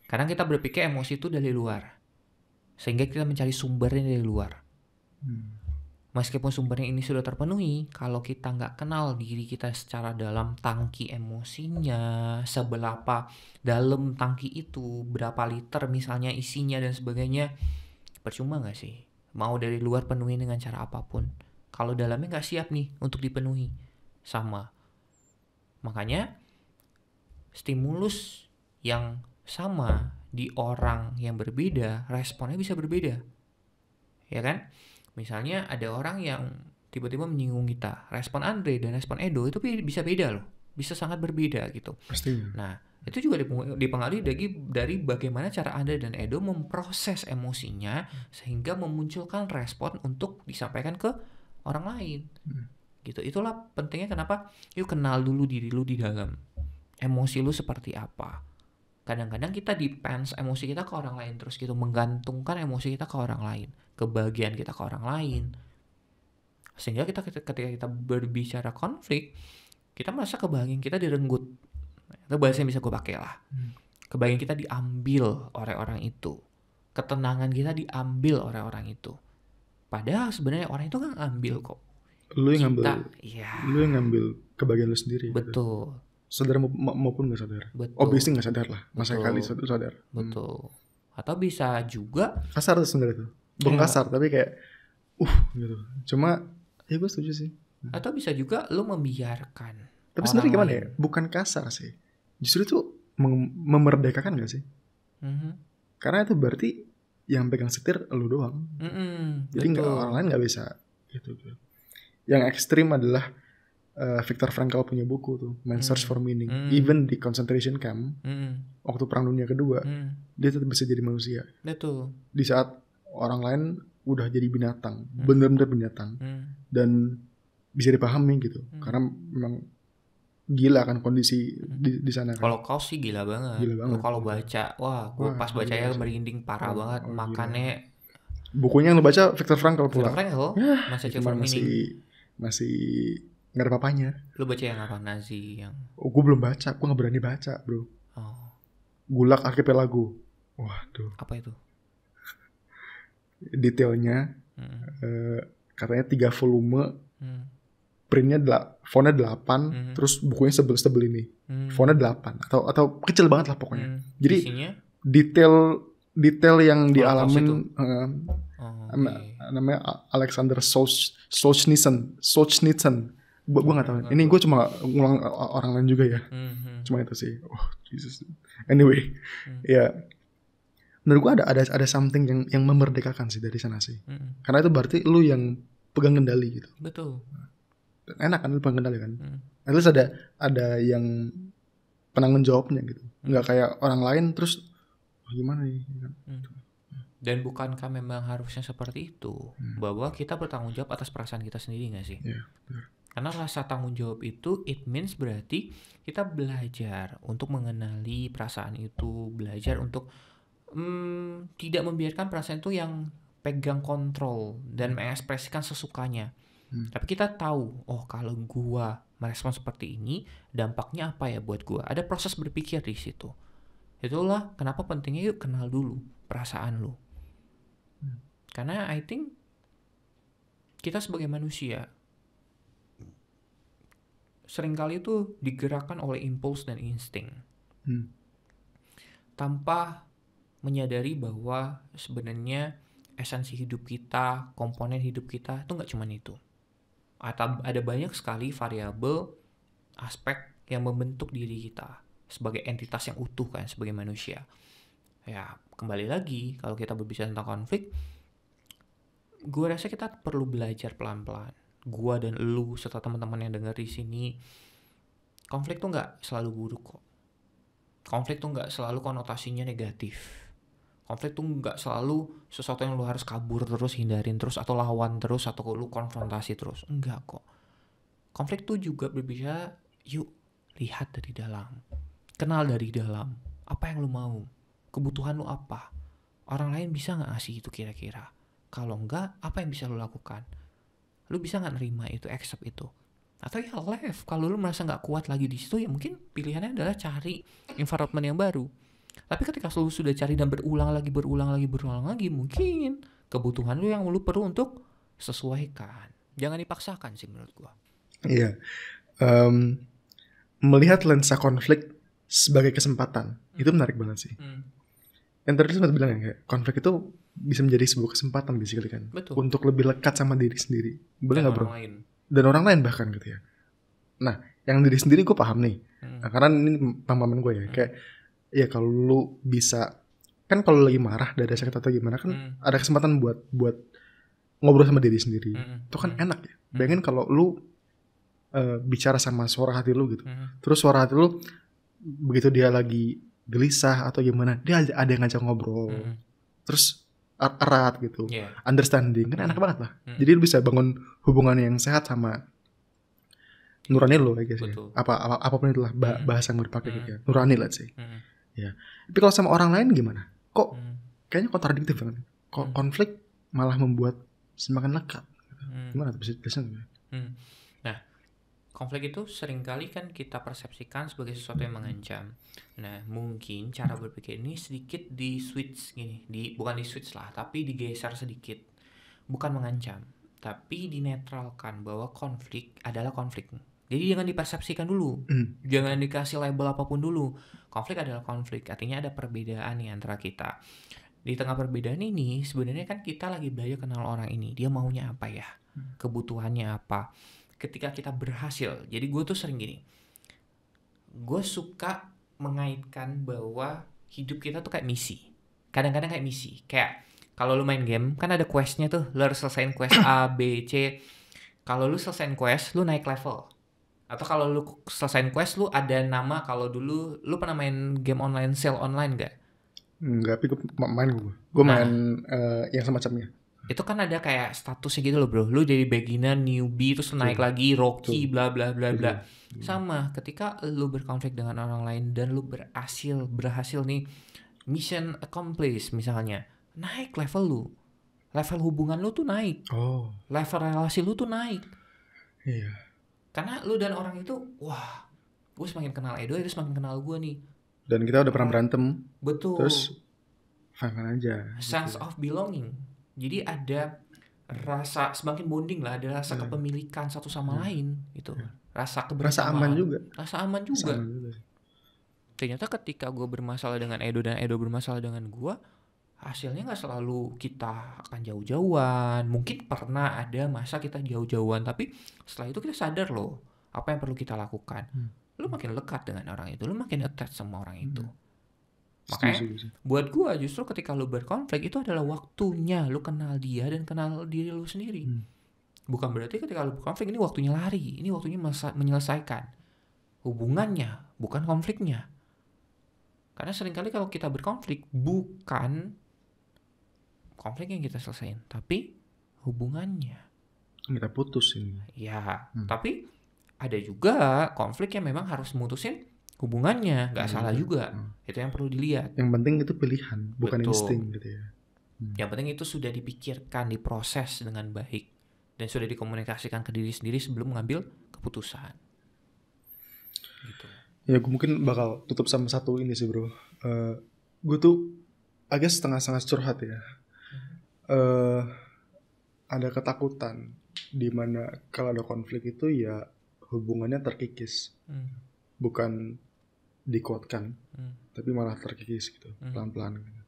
Kadang kita berpikir emosi itu dari luar, sehingga kita mencari sumbernya dari luar. Meskipun sumbernya ini sudah terpenuhi, kalau kita nggak kenal diri kita secara dalam, tangki emosinya, seberapa dalam tangki itu, berapa liter misalnya isinya dan sebagainya, percuma nggak sih? Mau dari luar penuhi dengan cara apapun, kalau dalamnya nggak siap nih untuk dipenuhi. Sama. Makanya stimulus yang sama di orang yang berbeda, responnya bisa berbeda. Ya kan? Misalnya ada orang yang tiba-tiba menyinggung kita, respon Andre dan respon Edo itu bisa beda loh. Bisa sangat berbeda gitu. Pastinya. Nah, itu juga dipengaruhi dari bagaimana cara Andre dan Edo memproses emosinya sehingga memunculkan respon untuk disampaikan ke orang lain. Gitu. Itulah pentingnya kenapa yuk kenal dulu diri lu di dalam. Emosi lu seperti apa? Kadang-kadang kita depends emosi kita ke orang lain terus gitu, menggantungkan emosi kita ke orang lain, kebahagiaan kita ke orang lain. Sehingga kita ketika kita berbicara konflik, kita merasa kebahagiaan kita direnggut. Itu bahasa yang bisa gue pakai lah. Kebahagiaan kita diambil oleh orang itu. Ketenangan kita diambil oleh orang itu. Padahal sebenarnya orang itu kan ngambil kok. Lu yang ngambil kebahagiaan lu sendiri. Betul. Gitu. Sadar maupun gak sadar. Betul. Obviously gak sadar lah. Masa kali sadar. Betul. Atau bisa juga kasar tuh sebenarnya tuh. Bukan kasar tapi kayak gitu. Cuma ya gue setuju sih. Atau bisa juga lu membiarkan. Tapi sebenarnya gimana ya? Bukan kasar sih. Justru itu memerdekakan gak sih? Karena itu berarti yang pegang setir lu doang. Jadi orang lain gak bisa gitu. Yang ekstrim adalah Viktor Frankl punya buku tuh, Man's Search for Meaning. Even di concentration camp, waktu Perang Dunia Kedua, dia tetap bisa jadi manusia. Betul. Di saat orang lain udah jadi binatang, bener-bener binatang, dan bisa dipahami gitu. Karena memang gila kan kondisi di sana. Kan. Kalau kau sih gila banget. Kalau baca, gue pas bacanya merinding parah banget. Makannya. Bukunya yang lo baca Viktor Frankl pula. Viktor Frankl, Search for Meaning. Masih nggak ada papanya. Lu baca yang apa? Nazi yang? Gue belum baca, gue nggak berani baca, bro. Gulag Archipelago. Waduh. Apa itu? Detailnya, katanya 3 volume, printnya fontnya 8, terus bukunya sebel ini, fontnya 8 atau kecil banget lah pokoknya. Jadi isinya? detail yang dialamin. Namanya Alexander Solzhenitsyn. Gue gak tahu. Ini gue cuma ngulang orang lain juga ya. Cuma itu sih. Jesus. Anyway, ya menurut gue ada something yang memerdekakan sih dari sana sih. Karena itu berarti lu yang pegang kendali gitu. Betul. Enak kan lu pegang kendali kan. At least ada yang penanggung jawabnya gitu. Nggak kayak orang lain terus gimana nih. Dan bukankah memang harusnya seperti itu, bahwa kita bertanggung jawab atas perasaan kita sendiri nggak sih? Iya, benar. Karena rasa tanggung jawab itu, it means berarti kita belajar untuk mengenali perasaan itu, belajar untuk tidak membiarkan perasaan itu yang pegang kontrol dan mengekspresikan sesukanya. Tapi kita tahu, oh kalau gua merespon seperti ini, dampaknya apa ya buat gua? Ada proses berpikir di situ. Itulah kenapa pentingnya yuk kenal dulu perasaan lu. Karena I think kita sebagai manusia seringkali itu digerakkan oleh impuls dan insting. Tanpa menyadari bahwa sebenarnya esensi hidup kita, komponen hidup kita itu nggak cuma itu. Ada banyak sekali variabel aspek yang membentuk diri kita sebagai entitas yang utuh kan, sebagai manusia. Ya, kembali lagi kalau kita berbicara tentang konflik, gue rasa kita perlu belajar pelan-pelan. Gue dan lu serta teman-teman yang dengar di sini, konflik tuh nggak selalu buruk kok. Konflik tuh nggak selalu konotasinya negatif. Konflik tuh nggak selalu sesuatu yang lu harus kabur terus, hindarin terus, atau lawan terus, atau lu konfrontasi terus. Enggak kok. Konflik tuh juga berbicara, yuk lihat dari dalam. Kenal dari dalam. Apa yang lu mau? Kebutuhan lu apa? Orang lain bisa nggak ngasih itu kira-kira? Kalau enggak, apa yang bisa lu lakukan? Lu bisa nggak nerima itu, accept itu? Atau ya left. Kalau lu merasa nggak kuat lagi di situ, ya mungkin pilihannya adalah cari environment yang baru. Tapi ketika lu sudah cari dan berulang lagi, mungkin kebutuhan lu yang lu perlu untuk sesuaikan. Jangan dipaksakan sih menurut gua. Iya. Melihat lensa konflik sebagai kesempatan, itu menarik banget sih. Yang tadi sempat bilang ya, kayak konflik itu bisa menjadi sebuah kesempatan basically kan. Betul. Untuk lebih lekat sama diri sendiri. Bener nggak bro? Lain. Dan orang lain bahkan gitu ya. Nah, yang diri sendiri gue paham nih. Nah, karena ini pemahaman gue ya. Kayak ya kalau lu bisa, kan kalau lagi marah dari sakit atau gimana kan ada kesempatan buat ngobrol sama diri sendiri. Itu kan enak ya. Bayangin kalau lu bicara sama suara hati lu gitu. Terus suara hati lu begitu dia lagi gelisah atau gimana, dia ada yang ngajak ngobrol. Terus erat gitu. Understanding kan enak banget lah. Jadi lu bisa bangun hubungan yang sehat sama nurani lu kayak gitu. Apapun itulah bahasa yang mau dipakai gitu ya. Nurani let's say. Ya. Tapi kalau sama orang lain gimana? Kok kayaknya kontradiktif kan? Kok konflik malah membuat semakin lekat? Gimana tuh bisa dijelasin? Nah, konflik itu seringkali kan kita persepsikan sebagai sesuatu yang mengancam. Nah, mungkin cara berpikir ini sedikit di switch gini, bukan di switch lah, tapi digeser sedikit. Bukan mengancam, tapi dinetralkan bahwa konflik adalah konflik. Jadi jangan dipersepsikan dulu, jangan dikasih label apapun dulu. Konflik adalah konflik, artinya ada perbedaan nih antara kita. Di tengah perbedaan ini, sebenarnya kan kita lagi belajar kenal orang ini. Dia maunya apa ya? Kebutuhannya apa? Ketika kita berhasil, jadi gue tuh sering gini. Gue suka mengaitkan bahwa hidup kita tuh kayak misi. Kadang-kadang kayak misi. Kayak kalau lu main game, kan ada questnya tuh. Lu harus selesaiin quest A, B, C. Kalau lu selesaiin quest, lu naik level. Atau kalau lu selesaiin quest, lu ada nama. Kalau dulu, lu pernah main game online, sale online gak? Enggak, tapi gue main gue main yang semacamnya. Itu kan ada kayak statusnya gitu loh bro. Lu jadi beginner, newbie, terus naik lagi, rookie, bla bla bla bla. Sama, ketika lu berkonflik dengan orang lain dan lu berhasil nih, mission accomplished misalnya, naik level lu. Level hubungan lu tuh naik. Level relasi lu tuh naik. Iya. Karena lu dan orang itu, wah, gue semakin kenal Edo, itu semakin kenal gue nih. Dan kita udah pernah berantem. Betul. Terus fine aja. Sense of belonging. Jadi ada rasa semakin bonding lah, ada rasa kepemilikan satu sama lain itu. Rasa kebersamaan. Rasa aman juga. Ternyata ketika gue bermasalah dengan Edo dan Edo bermasalah dengan gue, hasilnya nggak selalu kita akan jauh-jauhan. Mungkin pernah ada masa kita jauh-jauhan, tapi setelah itu kita sadar loh apa yang perlu kita lakukan. Lu makin lekat dengan orang itu, lu makin attach sama orang itu. Makanya buat gue justru ketika lu berkonflik itu adalah waktunya lu kenal dia dan kenal diri lu sendiri. Bukan berarti ketika lu berkonflik ini waktunya lari, ini waktunya menyelesaikan hubungannya, bukan konfliknya. Karena seringkali kalau kita berkonflik bukan konflik yang kita selesain, tapi hubungannya. Kita putus ini. Ya, tapi ada juga konflik yang memang harus mutusin hubungannya, nggak salah juga. Itu yang perlu dilihat. Yang penting itu pilihan, bukan insting gitu ya. Yang penting itu sudah dipikirkan, diproses dengan baik, dan sudah dikomunikasikan ke diri sendiri sebelum mengambil keputusan. Gitu. Ya gue mungkin bakal tutup sama satu ini sih bro. Gue tuh agak setengah-setengah curhat ya. Ada ketakutan di mana kalau ada konflik itu ya hubungannya terkikis. Bukan dikuatkan, tapi malah terkikis gitu, pelan-pelan gitu.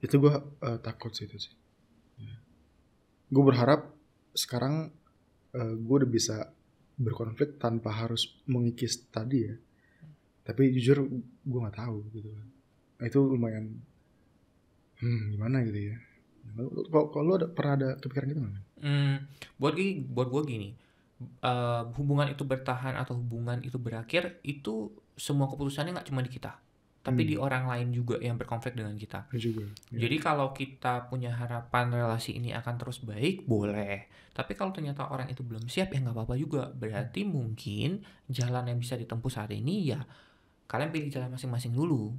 Itu gue takut sih itu sih. Gue berharap sekarang gue udah bisa berkonflik tanpa harus mengikis tadi ya. Tapi jujur gue nggak tahu gitu. Itu lumayan gimana gitu ya. Kalau lu pernah ada kepikiran gitu nggak? Buat gue gini, hubungan itu bertahan atau hubungan itu berakhir itu semua keputusannya nggak cuma di kita, tapi di orang lain juga yang berkonflik dengan kita. Juga. Ya. Jadi kalau kita punya harapan relasi ini akan terus baik, boleh. Tapi kalau ternyata orang itu belum siap, ya nggak apa-apa juga. Berarti mungkin jalan yang bisa ditempuh saat ini ya kalian pilih jalan masing-masing dulu.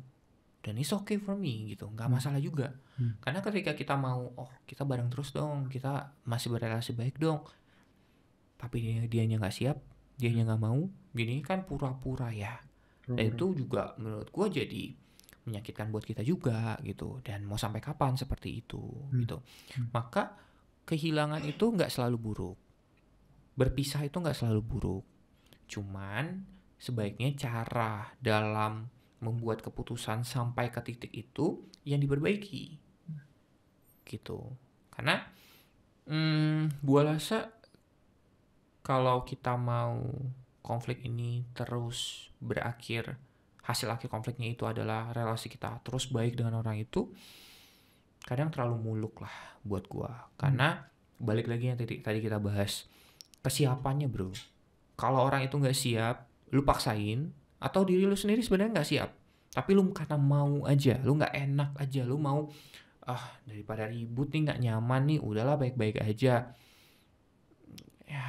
Dan it's okay for me gitu, nggak masalah juga. Karena ketika kita mau, kita bareng terus dong, kita masih berrelasi baik dong. Tapi dianya nggak siap, dianya nggak mau, gini kan pura-pura ya. Dan itu juga menurut gue jadi menyakitkan buat kita juga gitu. Dan mau sampai kapan seperti itu gitu. Maka kehilangan itu nggak selalu buruk, berpisah itu nggak selalu buruk. Cuman sebaiknya cara dalam membuat keputusan sampai ke titik itu yang diperbaiki gitu. Karena gue rasa kalau kita mau konflik ini terus berakhir, hasil akhir konfliknya itu adalah relasi kita terus baik dengan orang itu, kadang terlalu muluk lah buat gua. Karena balik lagi yang tadi kita bahas, kesiapannya bro. Kalau orang itu nggak siap, lu paksain, atau diri lu sendiri sebenarnya nggak siap, tapi lu karena mau aja, lu nggak enak aja, lu mau daripada ribut nih, nggak nyaman nih, udahlah baik-baik aja. Ya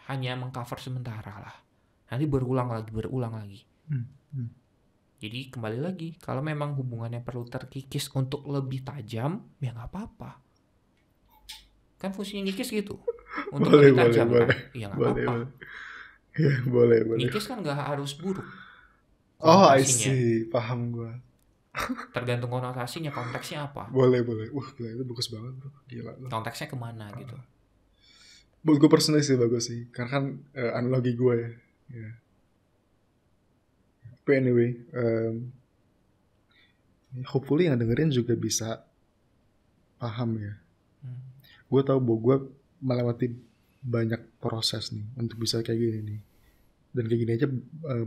hanya mengcover sementara lah. Nanti berulang lagi. Jadi kembali lagi, kalau memang hubungannya perlu terkikis untuk lebih tajam, ya nggak apa-apa. Kan fungsinya ngikis gitu, untuk lebih tajam kan? Ya nggak apa-apa. Ya boleh. Ngikis kan nggak harus buruk. I see, paham gue. Tergantung konotasinya, konteksnya apa. Boleh. Gila, itu bagus banget bro. Gila. Konteksnya kemana gitu. Buat gue personally sih bagus sih, karena kan analogi gue ya. But anyway, hopefully yang dengerin juga bisa paham ya. Gue tahu bahwa gue melewati banyak proses nih untuk bisa kayak gini nih. Dan kayak gini aja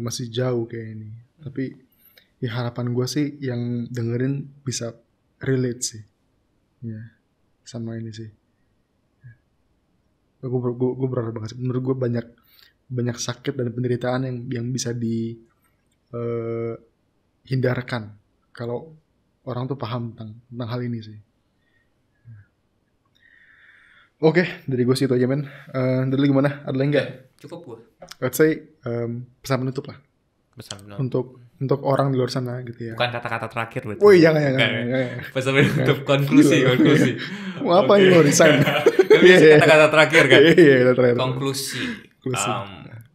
masih jauh kayak ini. Tapi ya harapan gue sih yang dengerin bisa relate sih. Ya, sama ini sih. Gue berharap banget sih. Menurut gue banyak sakit dan penderitaan yang bisa hindarkan kalau orang tuh paham tentang hal ini sih. Oke, dari gue sih itu aja men. Dari lu gimana? Ada lagi nggak? Cukup gue. Let's say pesan penutup lah. Pesan penutup. Untuk orang di luar sana gitu ya. Bukan kata-kata terakhir berarti. Oh iya, jangan. Pesan penutup, konklusi. Mau apa ini mau resign? Kata-kata terakhir kan. Iya, terakhir. Konklusi.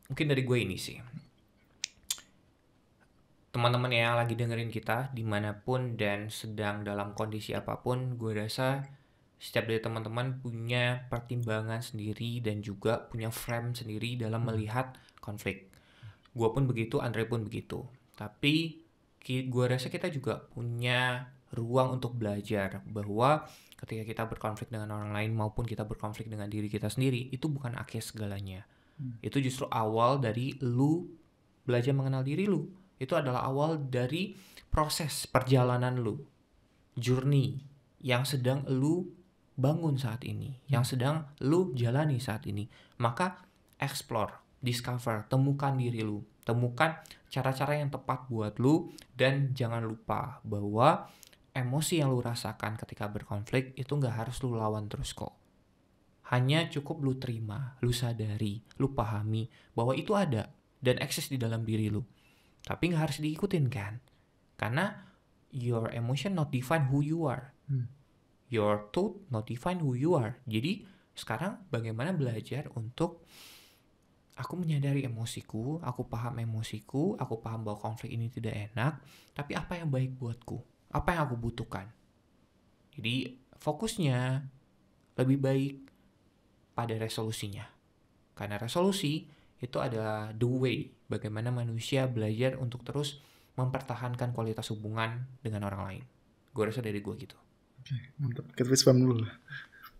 Mungkin dari gue ini sih. Teman-teman yang lagi dengerin kita dimanapun dan sedang dalam kondisi apapun, gue rasa setiap dari teman-teman punya pertimbangan sendiri dan juga punya frame sendiri dalam melihat konflik. Gue pun begitu, Andre pun begitu. Tapi gue rasa kita juga punya ruang untuk belajar bahwa ketika kita berkonflik dengan orang lain maupun kita berkonflik dengan diri kita sendiri, itu bukan akhir segalanya. Itu justru awal dari lu belajar mengenal diri lu. Itu adalah awal dari proses perjalanan lu, journey yang sedang lu bangun saat ini, yang sedang lu jalani saat ini. Maka explore, discover, temukan diri lu, temukan cara-cara yang tepat buat lu, dan jangan lupa bahwa emosi yang lu rasakan ketika berkonflik itu gak harus lu lawan terus kok. Hanya cukup lu terima, lu sadari, lu pahami bahwa itu ada dan eksis di dalam diri lu. Tapi gak harus diikutin kan? Karena your emotion not define who you are. Your thought not define who you are. Jadi sekarang bagaimana belajar untuk aku menyadari emosiku, aku paham emosiku, aku paham bahwa konflik ini tidak enak, tapi apa yang baik buatku? Apa yang aku butuhkan? Jadi fokusnya lebih baik pada resolusinya. Karena resolusi itu adalah the way bagaimana manusia belajar untuk terus mempertahankan kualitas hubungan dengan orang lain. Gue rasa dari gue gitu. Oke, mantap. Kita spam dulu lah.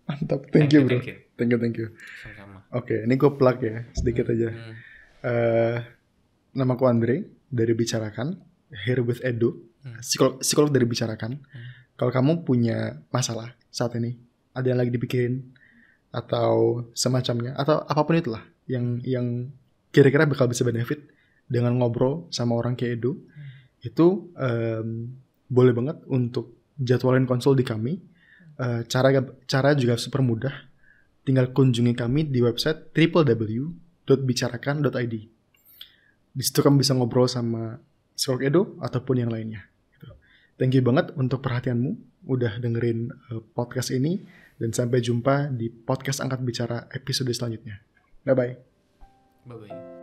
Mantap, thank you bro. Thank you. Sama-sama. Oke, ini gue plug ya, sedikit aja. Namaku Andre, dari Bicarakan, here with Edo, psikolog dari Bicarakan. Kalau kamu punya masalah saat ini, ada yang lagi dipikirin, atau semacamnya, atau apapun itulah, yang kira-kira bakal bisa benefit dengan ngobrol sama orang kayak Edo, itu boleh banget untuk jadwalin konsul di kami. Cara juga super mudah. Tinggal kunjungi kami di website www.bicarakan.id. Di situ kamu bisa ngobrol sama psikolog Edo ataupun yang lainnya. Thank you banget untuk perhatianmu, udah dengerin podcast ini, dan sampai jumpa di podcast Angkat Bicara episode selanjutnya. Bye-bye. Bye-bye.